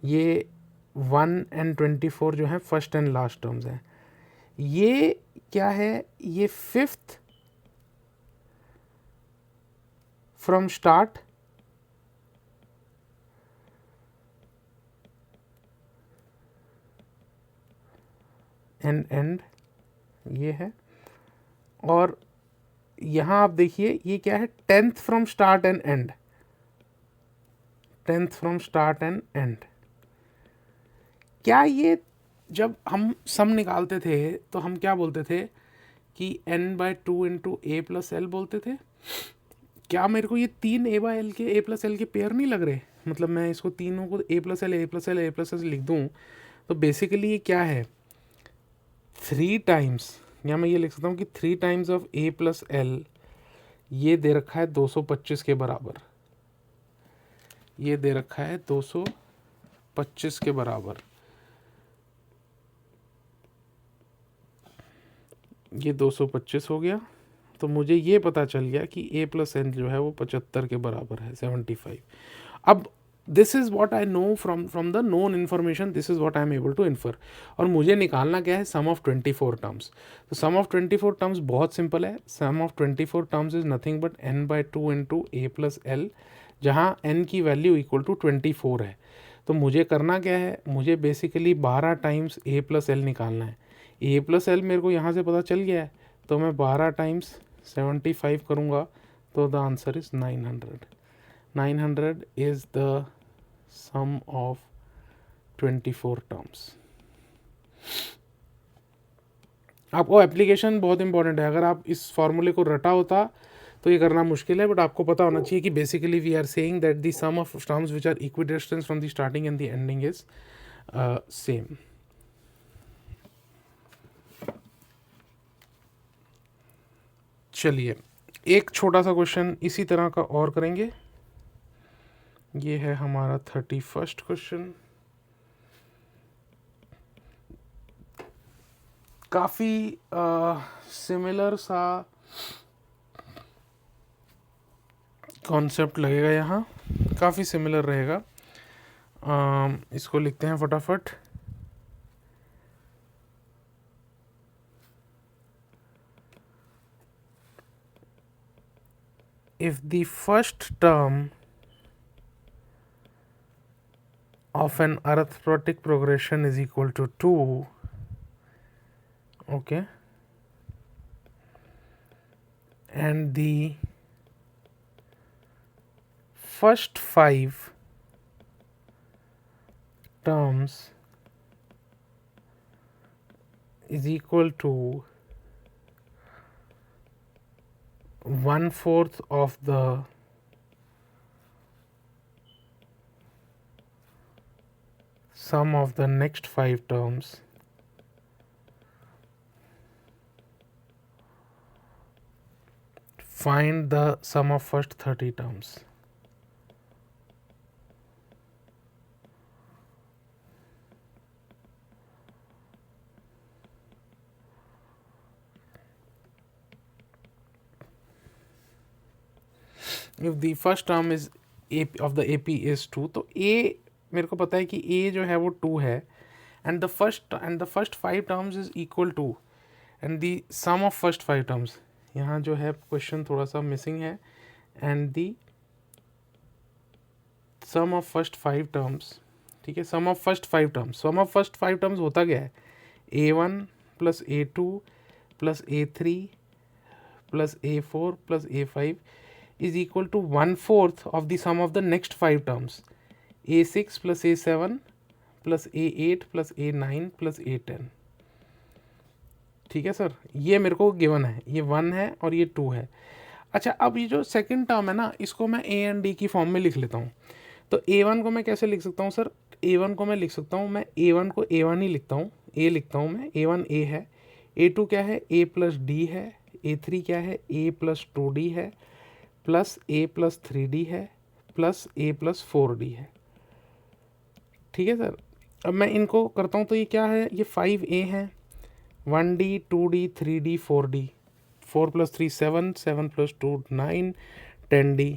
ये 1 and 24 जो है फर्स्ट एंड लास्ट टर्म्स हैं। ये क्या है, ये 5th from start and and, ये है। और यहाँ आप देखिए ये क्या है, 10th from start and and, 10th from start and and. क्या ये जब हम सम निकालते थे तो हम क्या बोलते थे कि n/2 इंटू A + L बोलते थे? क्या मेरे को ये 3 A/L के A + L के पेयर नहीं लग रहे? मतलब मैं इसको तीनों को A + L A + L A + L लिख दूँ तो बेसिकली ये क्या है, 3 टाइम्स, या मैं ये लिख सकता हूँ कि 3 times of A plus L, ये दे रखा है 225 के बराबर, ये दे रखा है 225 के बराबर, ये 225 हो गया। तो मुझे ये पता चल गया कि ए प्लस एन जो है वो 75 के बराबर है, 75। अब this is what I know from the known information, this is what I am able to infer. और मुझे निकालना क्या है, सम ऑफ 24 टर्म्स। तो सम ऑफ 24 टर्म्स बहुत सिंपल है, sum of 24 terms is nothing but n/2 into a plus l, जहाँ n की वैल्यू इक्वल टू 24 है। तो मुझे करना क्या है, मुझे basically 12 times a plus l निकालना है। ए प्लस एल मेरे को यहाँ से पता चल गया है, तो मैं 12 टाइम्स 75 करूँगा, तो the answer is 900। 900 is the sum of 24 terms। आपको एप्लीकेशन बहुत इंपॉर्टेंट है, अगर आप इस फॉर्मूले को रटा होता तो ये करना मुश्किल है, बट आपको पता होना चाहिए कि basically we are saying that the sum of terms which are equidistance from the starting and the ending is same. चलिए एक छोटा सा क्वेश्चन इसी तरह का और करेंगे। ये है हमारा 31st क्वेश्चन। काफ़ी सिमिलर सा कॉन्सेप्ट लगेगा यहाँ, काफ़ी सिमिलर रहेगा। इसको लिखते हैं फटाफट। If the first term of an arithmetic progression is equal to 2, okay, and the first 5 terms is equal to 1/4 of the sum of the next 5 terms, find the sum of first 30 terms। If the first term is AP of the AP is 2, तो A मेरे को पता है कि A जो है वो 2 है, and the first 5 terms is equal to, and the sum of first 5 terms, यहाँ जो है क्वेश्चन थोड़ा सा मिसिंग है, and the sum of first 5 terms, ठीक है, sum of first 5 terms होता क्या है, A1 plus A2 plus A3 plus A4 plus A5 is equal to 1/4 of the sum of the next 5 terms, A6 plus A7 plus A8 plus A9 plus A10। ठीक है sir, ये मेरे को given है, ये 1 है और ये 2 है। अच्छा, अब ये जो सेकंड टर्म है ना, इसको मैं ए एंड डी की फॉर्म में लिख लेता हूँ। तो A1 को मैं कैसे लिख सकता हूँ सर, A1 को मैं लिख सकता हूँ, मैं A1 को A1 ही लिखता हूँ, A लिखता हूँ मैं, A1 A है, A2 क्या है, A प्लस डी है, A3 क्या है, A प्लस 2D है, प्लस A प्लस 3D है, प्लस A प्लस 4D है। ठीक है सर, अब मैं इनको करता हूँ, तो ये क्या है, ये 5A है, 1D 2D 3D 4D, 4 plus 3 7, 7 plus 2 9, 10D।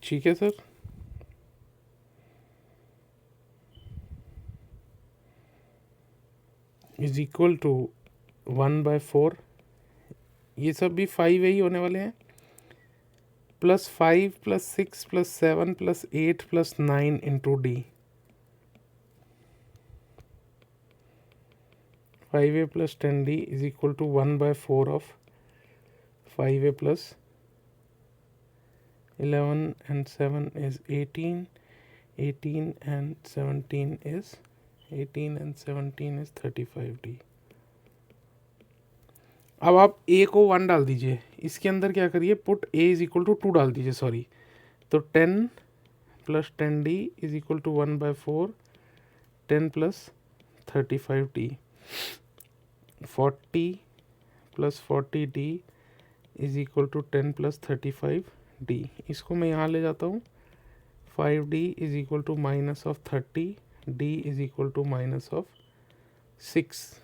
ठीक है सर, इज इक्वल टू 1/4, ये सब भी 5 ही होने वाले हैं, plus 5 plus 6 plus 7 plus 8 plus 9 into d, 5A plus 10D is equal to 1/4 of 5A plus 11 and 7 is 18, 18 and 17 is 18 and 17 is 35D। अब आप a को 1 डाल दीजिए, इसके अंदर क्या करिए, put a is equal to 2 डाल दीजिए, सॉरी, तो 10 plus 10D is equal to 1/4, 10 plus 35D, 40 plus 40D is equal to 10 plus 35D। इसको मैं यहाँ ले जाता हूँ, 5D is equal to minus of 30, D is equal to minus of 6।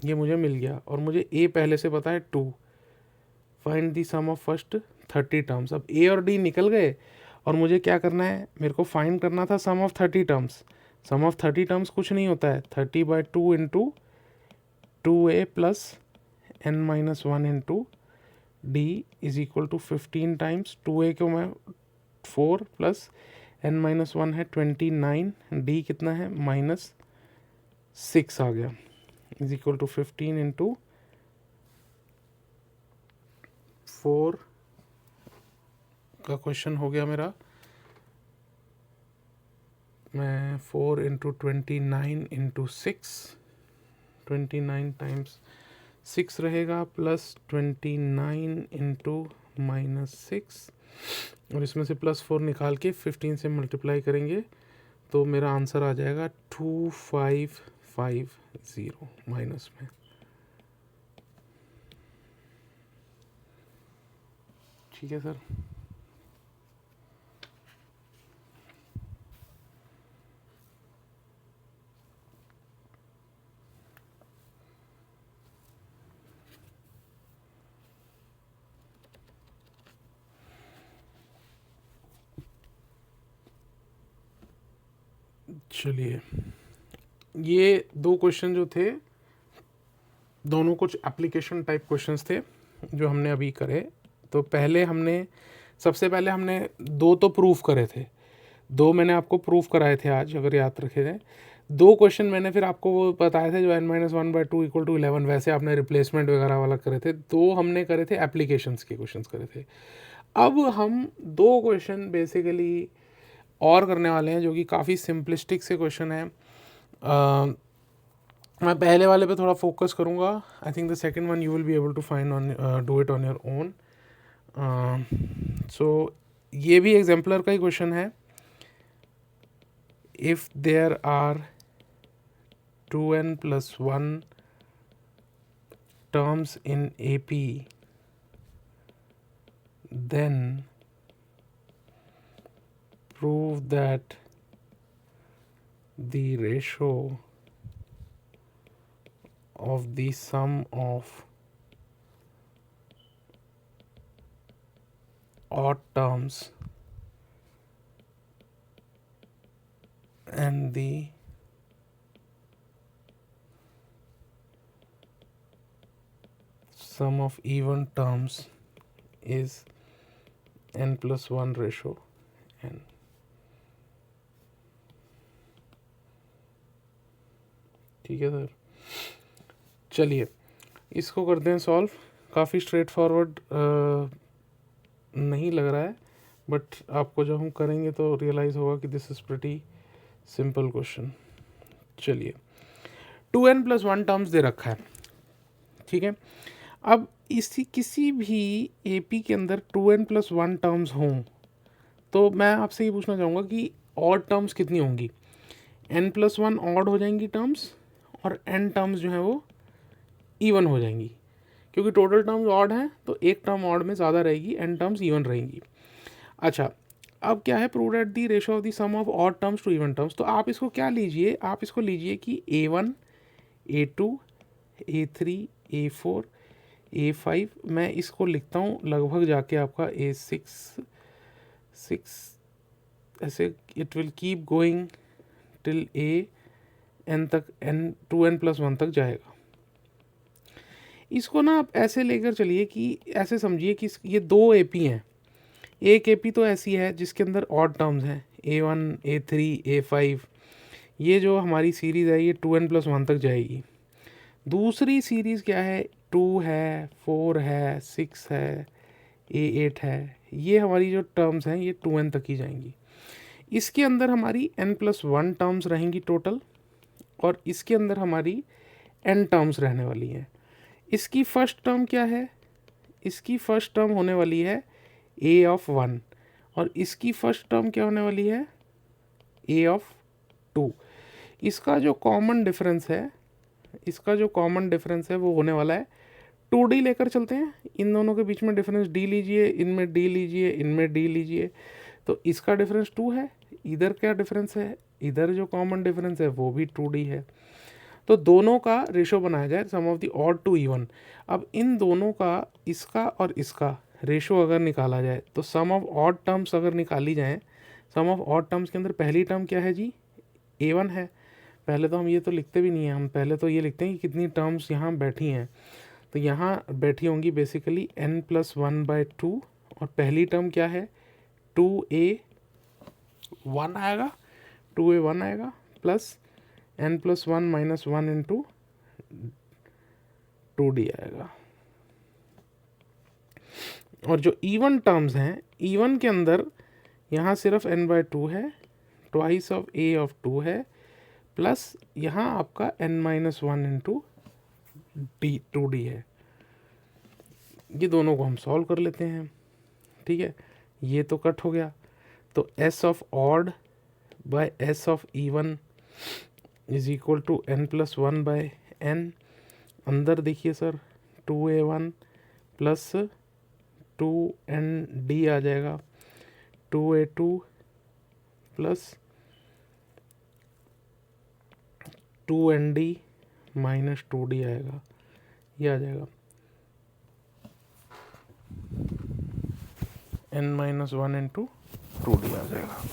ये मुझे मिल गया और मुझे a पहले से पता है 2। Find the sum of first 30 terms. अब a और d निकल गए और मुझे क्या करना है, मेरे को फाइंड करना था sum of 30 terms. Sum of 30 terms कुछ नहीं होता है, 30/2 इंटू 2a प्लस n-1 into d is equal to 15 times 2a को मैं 4 प्लस n-1 है 29, d कितना है -6 आ गया, इज इक्वल टू 15 इंटू 4 का क्वेश्चन हो गया मेरा। मैं 4 इंटू 29 इंटू 6, 29 टाइम्स 6 रहेगा प्लस 29 इंटू -6, और इसमें से +4 निकाल के 15 से मल्टीप्लाई करेंगे तो मेरा आंसर आ जाएगा 2550 माइनस में। ठीक है सर। चलिए, ये दो क्वेश्चन जो थे दोनों कुछ एप्लीकेशन टाइप क्वेश्चंस थे जो हमने अभी करे। तो सबसे पहले हमने 2 तो प्रूफ करे थे, 2 मैंने आपको प्रूफ कराए थे आज, अगर याद रखे थे। 2 क्वेश्चन मैंने फिर आपको वो बताए थे जो n-1/2 इक्वल टू 11, वैसे आपने रिप्लेसमेंट वगैरह वाला करे थे। 2 हमने करे थे एप्लीकेशंस के क्वेश्चंस करे थे। अब हम 2 क्वेश्चन बेसिकली और करने वाले हैं जो कि काफ़ी सिंपलिस्टिक से क्वेश्चन है। मैं पहले वाले पे थोड़ा फोकस करूँगा। I think the second one you will be able to find on do it on your own. So ये भी एग्जाम्पलर का ही क्वेश्चन है। If there are 2n + 1 terms in AP, then prove that the ratio of the sum of odd terms and the sum of even terms is n+1 ratio n। ठीक है sir. चलिए इसको करते हैं solve. काफ़ी straight forward नहीं लग रहा है, बट आपको जब हम करेंगे तो रियलाइज़ होगा कि this is pretty simple question. चलिए 2n + 1 टर्म्स दे रखा है, ठीक है। अब किसी भी AP के अंदर 2n + 1 टर्म्स हों तो मैं आपसे ये पूछना चाहूँगा कि ऑड टर्म्स कितनी होंगी। n+1 ऑड हो जाएंगी टर्म्स और n टर्म्स जो हैं वो इवन हो जाएंगी, क्योंकि टोटल टर्म्स ऑड हैं तो एक टर्म ऑड में ज़्यादा रहेगी, n टर्म्स इवन रहेंगी। अच्छा, अब क्या है, prove that the ratio of the sum of odd terms to even terms. तो आप इसको क्या लीजिए, आप इसको लीजिए कि A1 A2 A3 A4 A5, मैं इसको लिखता हूँ लगभग जाके आपका A6 ऐसे it will keep going till n तक, n 2n + 1 तक जाएगा। इसको ना आप ऐसे लेकर चलिए कि ऐसे समझिए कि ये 2 AP हैं। एक AP तो ऐसी है जिसके अंदर ऑड टर्म्स हैं, A1 A3 A5। ये जो हमारी सीरीज़ है ये 2n + 1 तक जाएगी। दूसरी सीरीज़ क्या है, 2 है 4 है 6 है A8 है। ये हमारी जो टर्म्स हैं ये 2n तक ही जाएंगी। इसके अंदर हमारी n + 1 टर्म्स रहेंगी टोटल, और इसके अंदर हमारी n टर्म्स रहने वाली हैं। इसकी फर्स्ट टर्म क्या है? इसकी फर्स्ट टर्म होने वाली है a ऑफ 1 और इसकी फर्स्ट टर्म क्या होने वाली है? a of 2। इसका जो कॉमन डिफरेंस है, इसका जो कॉमन डिफरेंस है वो होने वाला है 2d लेकर चलते हैं, इन दोनों के बीच में डिफरेंस d लीजिए, इनमें d लीजिए, इनमें d लीजिए, तो इसका डिफरेंस 2 है। इधर क्या डिफरेंस है? इधर जो कॉमन डिफरेंस है वो भी 2d है। तो दोनों का रेशो बनाया जाए sum of the odd to even. अब इन दोनों का, इसका और इसका रेशो अगर निकाला जाए तो सम ऑफ ऑड टर्म्स अगर निकाली जाए, सम ऑफ ऑड टर्म्स के अंदर पहली टर्म क्या है जी? a1 है। पहले तो हम ये तो लिखते भी नहीं हैं, हम पहले तो ये लिखते हैं कि कितनी टर्म्स यहाँ बैठी हैं। तो यहाँ बैठी होंगी बेसिकली n+1/2 और पहली टर्म क्या है? 2a1 आएगा, 2a1 आएगा प्लस n+1 - 1 इंटू 2d आएगा। और जो इवन टर्म्स हैं, इवन के अंदर यहाँ सिर्फ n/2 है, ट्वाइस ऑफ a ऑफ 2 है, प्लस यहाँ आपका n-1 इंटू 2d है। ये दोनों को हम सॉल्व कर लेते हैं, ठीक है। ये तो कट हो गया, तो s of odd by s of even is equal to n+1/n। अंदर देखिए सर 2a1 प्लस 2nd आ जाएगा, 2a2 plus 2nd minus 2d आएगा, ये आ जाएगा n-1 इंटू 2d आ जाएगा।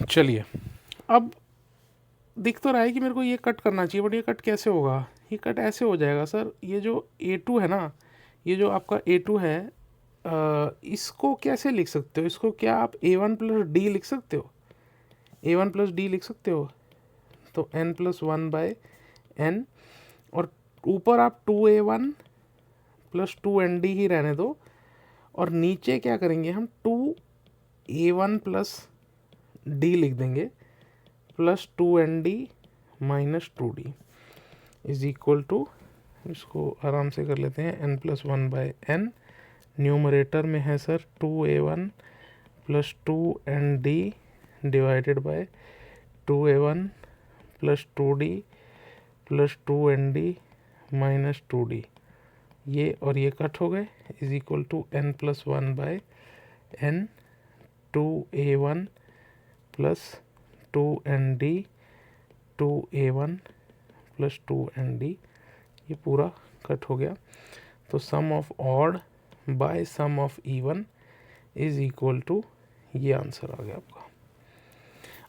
चलिए, अब दिख तो रहा है कि मेरे को ये कट करना चाहिए, बट ये कट कैसे होगा? ये कट ऐसे हो जाएगा सर, ये जो a2 है ना, ये जो आपका a2 है, इसको कैसे लिख सकते हो? इसको क्या आप a1 प्लस d लिख सकते हो? a1 प्लस d लिख सकते हो, तो n+1/n, और ऊपर आप 2a1 प्लस 2nd ही रहने दो, और नीचे क्या करेंगे हम? 2a1 प्लस d लिख देंगे plus 2nd minus 2d is equal to, इसको आराम से कर लेते हैं, n+1/n। न्यूमरेटर में है sir 2a1 plus 2nd divided by 2a1 plus 2d plus 2nd minus 2d, ये और ये कट हो गए, is equal to n+1/n 2a1 plus 2nd 2a1 plus 2nd, ये पूरा कट हो गया। तो sum of odd by sum of even is equal to, ये आंसर आ गया आपका।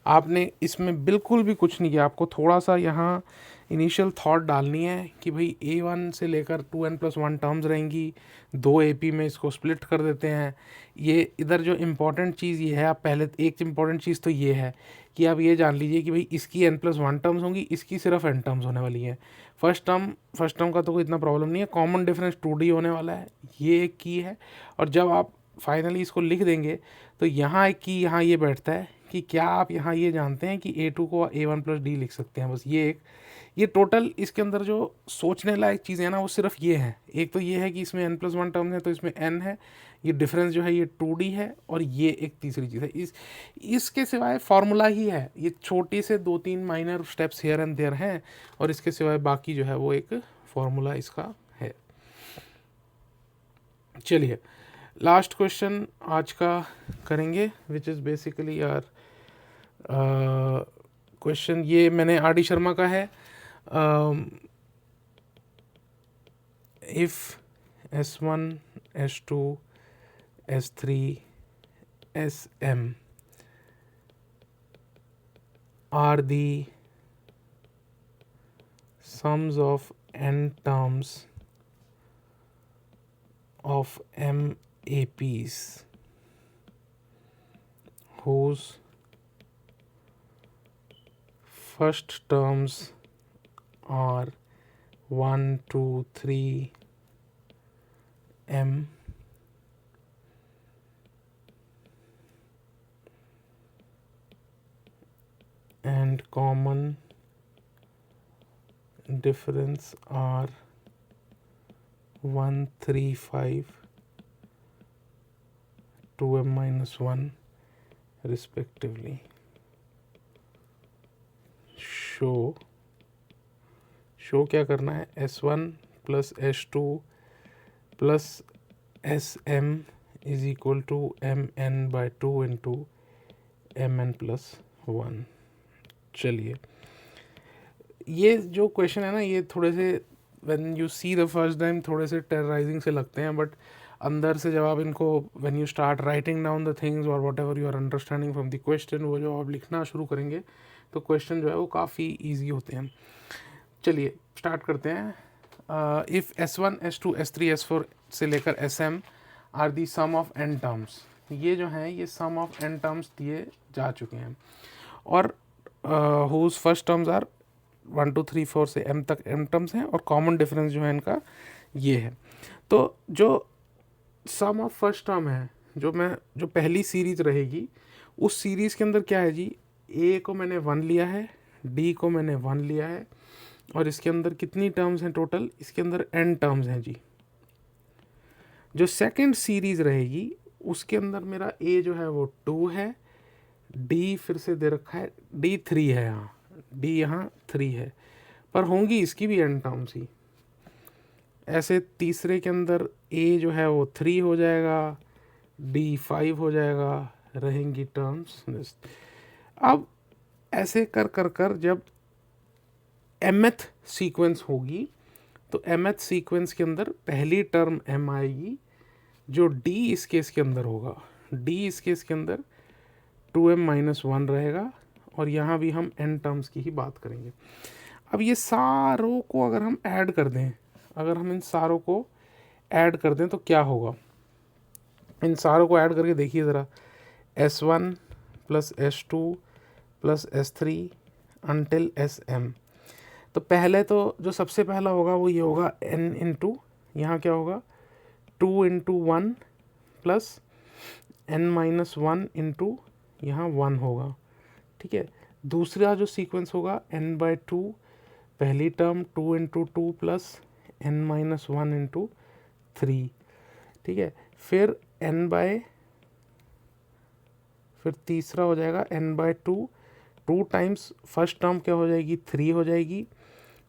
आपने इसमें बिल्कुल भी कुछ नहीं किया, आपको थोड़ा सा यहाँ इनिशियल थॉट डालनी है कि भाई a1 से लेकर 2n+1 टर्म्स रहेंगी, 2 AP में इसको स्प्लिट कर देते हैं। ये इधर जो इम्पोर्टेंट चीज़ ये है, आप पहले एक इम्पॉर्टेंट चीज़ तो ये है कि आप ये जान लीजिए कि भाई इसकी n+1 टर्म्स होंगी, इसकी सिर्फ n टर्म्स होने वाली हैं। फर्स्ट टर्म का तो कोई इतना प्रॉब्लम नहीं है, कॉमन डिफरेंस 2d होने वाला है, ये एक की है। और जब आप फाइनली इसको लिख देंगे तो यहाँ एक की यहाँ ये बैठता है कि क्या आप यहाँ ये जानते हैं कि a2 को a1 प्लस d लिख सकते हैं। बस ये टोटल इसके अंदर जो सोचने लायक चीज़ें हैं ना, वो सिर्फ ये हैं। एक तो ये है कि इसमें n+1 टर्म है तो इसमें n है, ये डिफरेंस जो है ये 2d है, और ये एक तीसरी चीज़ है, इसके सिवाय फार्मूला ही है। ये छोटे से 2-3 minor steps here and there हैं, और इसके सिवाय बाकी जो है वो एक फार्मूला इसका है। चलिए, लास्ट क्वेश्चन आज का करेंगे, विच इज़ बेसिकली यार क्वेश्चन, ये मैंने RD शर्मा का है। If S1 S2 S3 SM are the sums of n terms of MAPs whose first terms are 1, 2, 3 M, and common difference are 1, 3, 5, 2m minus 1 respectively. Show क्या करना है, S1 plus S2 plus SM is equal to MN/2 into MN+1। चलिए, ये जो question है ना, ये थोड़े से when you see the first time थोड़े से टेरराइजिंग से लगते हैं, बट अंदर से जब आप इनको when you start writing down the things और whatever you are understanding from the question, वो जो आप लिखना शुरू करेंगे तो क्वेश्चन जो है वो काफ़ी ईजी होते हैं। चलिए स्टार्ट करते हैं। If S1, S2, S3, S4 से लेकर SM are the sum of n terms, ये जो हैं ये सम ऑफ n टर्म्स दिए जा चुके हैं, और हुज फर्स्ट टर्म्स आर 1, 2, 3, 4 से m तक m टर्म्स हैं, और कॉमन डिफरेंस जो है इनका ये है। तो जो सम ऑफ फर्स्ट टर्म है, जो पहली सीरीज रहेगी, उस सीरीज़ के अंदर क्या है जी, a को मैंने 1 लिया है, d को मैंने 1 लिया है, और इसके अंदर कितनी टर्म्स हैं टोटल, इसके अंदर n टर्म्स हैं जी। जो सेकंड सीरीज़ रहेगी उसके अंदर मेरा a जो है वो 2 है, d फिर से दे रखा है, d 3 है, d यहाँ 3 है, पर होंगी इसकी भी n टर्म्स ही। ऐसे तीसरे के अंदर a जो है वो 3 हो जाएगा, d 5 हो जाएगा, रहेंगी टर्म्स। अब ऐसे कर जब mth सीक्वेंस होगी तो mth सीक्वेंस के अंदर पहली टर्म m आएगी, जो d इस केस के अंदर होगा, d इस केस के अंदर 2m-1 रहेगा, और यहाँ भी हम n टर्म्स की ही बात करेंगे। अब ये सारों को अगर हम ऐड कर दें, अगर हम इन सारों को ऐड कर दें तो क्या होगा, इन सारों को ऐड करके देखिए ज़रा, S1 plus S2 plus S3 until SM। तो पहले तो जो सबसे पहला होगा वो ये होगा n इंटू, यहाँ क्या होगा 2 इंटू 1 प्लस n-1 इंटू यहाँ 1 होगा, ठीक है। दूसरा जो सीक्वेंस होगा n/2, पहली term 2 into 2 plus n-1 into 3, ठीक है। फिर फिर तीसरा हो जाएगा n/2, 2 टाइम्स फर्स्ट टर्म क्या हो जाएगी, 3 हो जाएगी,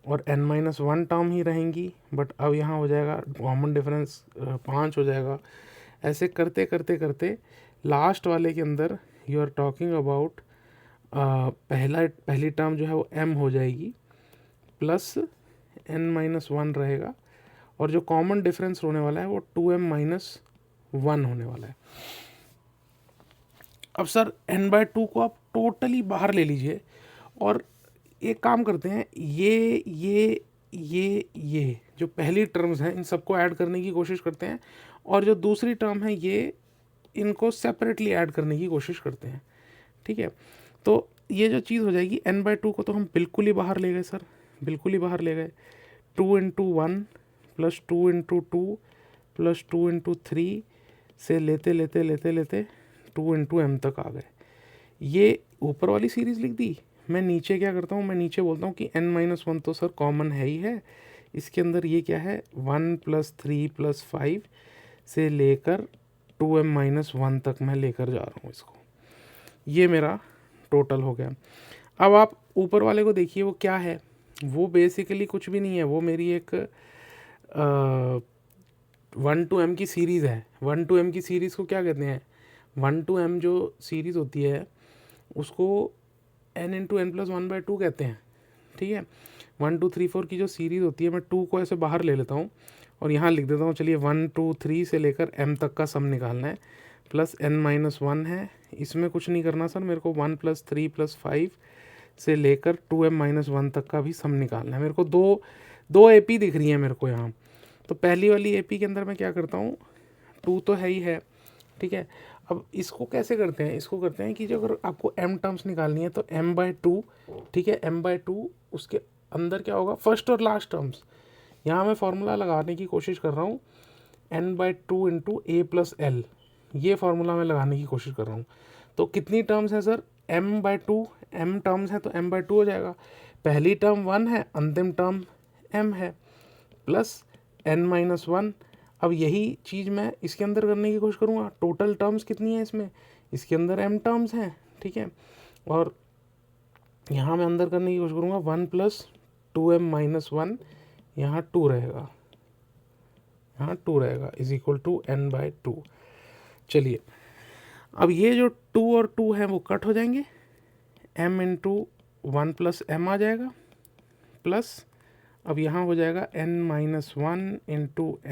और n-1 टर्म ही रहेंगी, बट अब यहाँ हो जाएगा कॉमन डिफरेंस 5 हो जाएगा। ऐसे करते लास्ट वाले के अंदर यू आर टॉकिंग अबाउट पहली टर्म जो है वो m हो जाएगी, प्लस n-1 रहेगा, और जो कॉमन डिफरेंस होने वाला है वो 2m-1 होने वाला है। अब सर n/2 को आप टोटली बाहर ले लीजिए, और एक काम करते हैं, ये जो पहली टर्म्स हैं इन सबको ऐड करने की कोशिश करते हैं, और जो दूसरी टर्म है ये इनको सेपरेटली ऐड करने की कोशिश करते हैं, ठीक है। तो ये जो चीज़ हो जाएगी, n/2 को तो हम बिल्कुल ही बाहर ले गए सर, बिल्कुल ही बाहर ले गए। 2 into 1 plus 2 into 2 plus 2 into 3 से लेते 2 इंटू m तक आ गए। ये ऊपर वाली सीरीज़ लिख दी। मैं नीचे क्या करता हूँ, मैं नीचे बोलता हूँ कि n-1 तो सर कॉमन है ही है, इसके अंदर ये क्या है 1 प्लस 3 प्लस 5 से लेकर 2m-1 तक मैं लेकर जा रहा हूँ इसको। ये मेरा टोटल हो गया। अब आप ऊपर वाले को देखिए, वो क्या है, वो बेसिकली कुछ भी नहीं है, वो मेरी एक 1 to m की सीरीज़ है। 1 to m की सीरीज़ को क्या कहते हैं, 1 to m जो सीरीज़ होती है उसको n इंटू n+1/2 कहते हैं, ठीक है। 1 2 3 4 की जो सीरीज़ होती है, मैं 2 को ऐसे बाहर ले लेता हूँ और यहाँ लिख देता हूँ, चलिए 1 2 3 से लेकर m तक का सम निकालना है, प्लस n-1 है। इसमें कुछ नहीं करना सर, मेरे को 1 प्लस 3 प्लस 5 से लेकर 2m-1 तक का भी सम निकालना है। मेरे को दो AP दिख रही है मेरे को यहाँ। तो पहली वाली AP के अंदर मैं क्या करता हूँ, 2 तो है ही है, ठीक है। अब इसको कैसे करते हैं, इसको करते हैं कि जो अगर आपको m टर्म्स निकालनी है तो m/2, ठीक है, m/2 उसके अंदर क्या होगा, फर्स्ट और लास्ट टर्म्स। यहाँ मैं फार्मूला लगाने की कोशिश कर रहा हूँ, n/2 into a plus l, ये फार्मूला मैं लगाने की कोशिश कर रहा हूँ। तो कितनी टर्म्स हैं सर, m/2 m टर्म्स हैं तो m/2 हो जाएगा। पहली टर्म 1 है, अंतिम टर्म m है, प्लस n-1। अब यही चीज़ मैं इसके अंदर करने की कोशिश करूँगा। टोटल टर्म्स कितनी है इसमें, इसके अंदर m टर्म्स हैं, ठीक है, और यहाँ मैं अंदर करने की कोशिश करूँगा 1 + 2m-1, यहाँ 2 रहेगा, यहाँ 2 रहेगा, इज इक्वल टू n/2। चलिए अब ये जो 2 और 2 है वो कट हो जाएंगे, m × 1 + m आ जाएगा, प्लस अब यहाँ हो जाएगा n-1 ×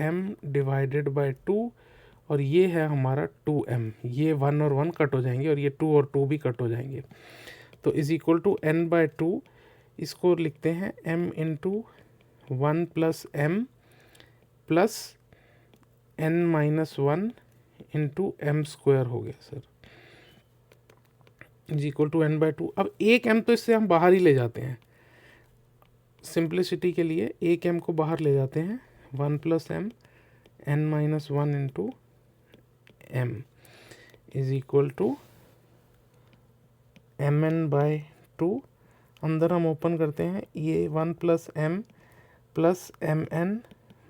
m / 2, और ये है हमारा 2m। ये 1 और 1 कट हो जाएंगे और ये 2 और 2 भी कट हो जाएंगे, तो इज इक्वल टू n/2। इसको लिखते हैं m × 1 + m plus n-1 × m² हो गया sir, is equal to n/2। अब एक m तो इससे हम बाहर ही ले जाते हैं, सिंप्लिसिटी के लिए एक m को बाहर ले जाते हैं, 1 + m n-1 × m is equal to mn/2। अंदर हम ओपन करते हैं, ये 1 + m plus mn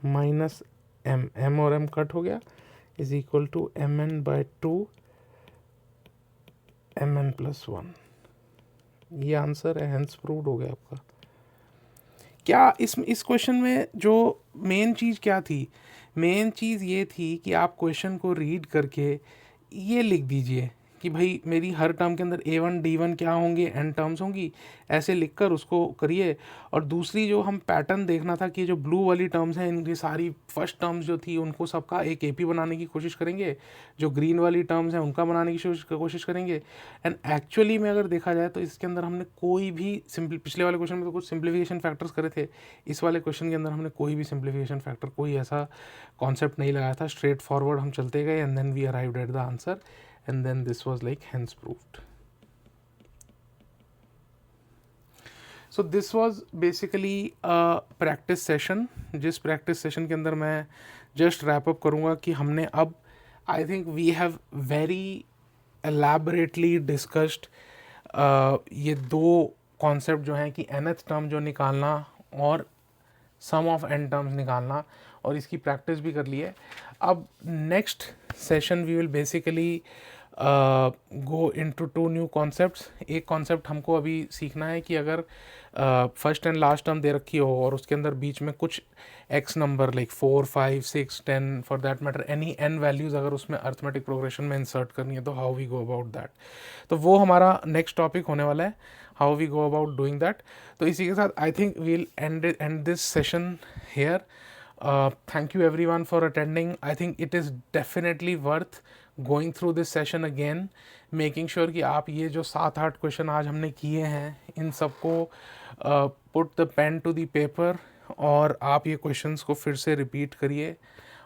minus m और m कट हो गया, is equal to mn/2 mn+1। ये आंसर है, हेंस प्रूव्ड हो गया आपका। क्या इस क्वेश्चन में जो मेन चीज़ क्या थी, मेन चीज़ ये थी कि आप क्वेश्चन को रीड करके ये लिख दीजिए कि भाई मेरी हर टर्म के अंदर a1 d1 क्या होंगे, n टर्म्स होंगी, ऐसे लिखकर उसको करिए। और दूसरी जो हम पैटर्न देखना था कि जो ब्लू वाली टर्म्स हैं इनकी सारी फर्स्ट टर्म्स जो थी उनको सबका एक AP बनाने की कोशिश करेंगे, जो ग्रीन वाली टर्म्स हैं उनका बनाने की कोशिश करेंगे। एंड एक्चुअली में अगर देखा जाए तो इसके अंदर हमने कोई भी पिछले वाले क्वेश्चन में तो कुछ सिंप्लीफिकेशन फैक्टर्स करे थे, इस वाले क्वेश्चन के अंदर हमने कोई भी सिंप्लीफिकेशन फैक्टर, कोई ऐसा कॉन्सेप्ट नहीं लगाया था। स्ट्रेट फॉरवर्ड हम चलते गए and then we arrived at the answer, and then this was like hence proved. So this was basically a practice session, जिस practice session के अंदर मैं just wrap up करूँगा कि हमने अब I think we have very elaborately discussed ये दो कॉन्सेप्ट जो हैं कि nth टर्म जो निकालना और सम ऑफ n टर्म्स निकालना, और इसकी प्रैक्टिस भी कर ली है। अब next session we will basically go into 2 new concepts. एक कॉन्सेप्ट हमको अभी सीखना है कि अगर फर्स्ट एंड लास्ट टर्म दे रखी हो और उसके अंदर बीच में कुछ x number like 4, 5, 6, 10 for that matter any n values अगर उसमें अर्थमेटिक प्रोग्रेशन में इंसर्ट करनी है तो how we go about that, तो वो हमारा नेक्स्ट टॉपिक होने वाला है, how we go about doing that. तो इसी के साथ I think we'll end this session here. Thank you everyone for attending. I think it is definitely worth going through this session again, making sure कि आप ये जो 7-8 question आज हमने किए हैं इन सबको put the pen to the paper और आप ये क्वेश्चंस को फिर से रिपीट करिए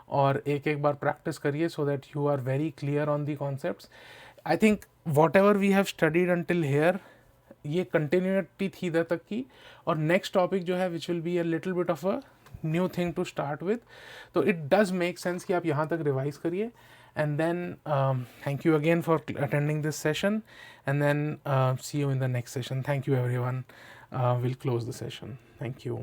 और एक एक बार प्रैक्टिस करिए so that you are very clear on the concepts. I think whatever we have studied until here ये कंटिन्यूटी थी इधर तक की, और नेक्स्ट टॉपिक जो है which will be a little bit of a new thing to start with, तो it does make sense कि आप यहाँ तक रिवाइज करिए। And then thank you again for attending this session and then see you in the next session. Thank you everyone, will close the session. Thank you.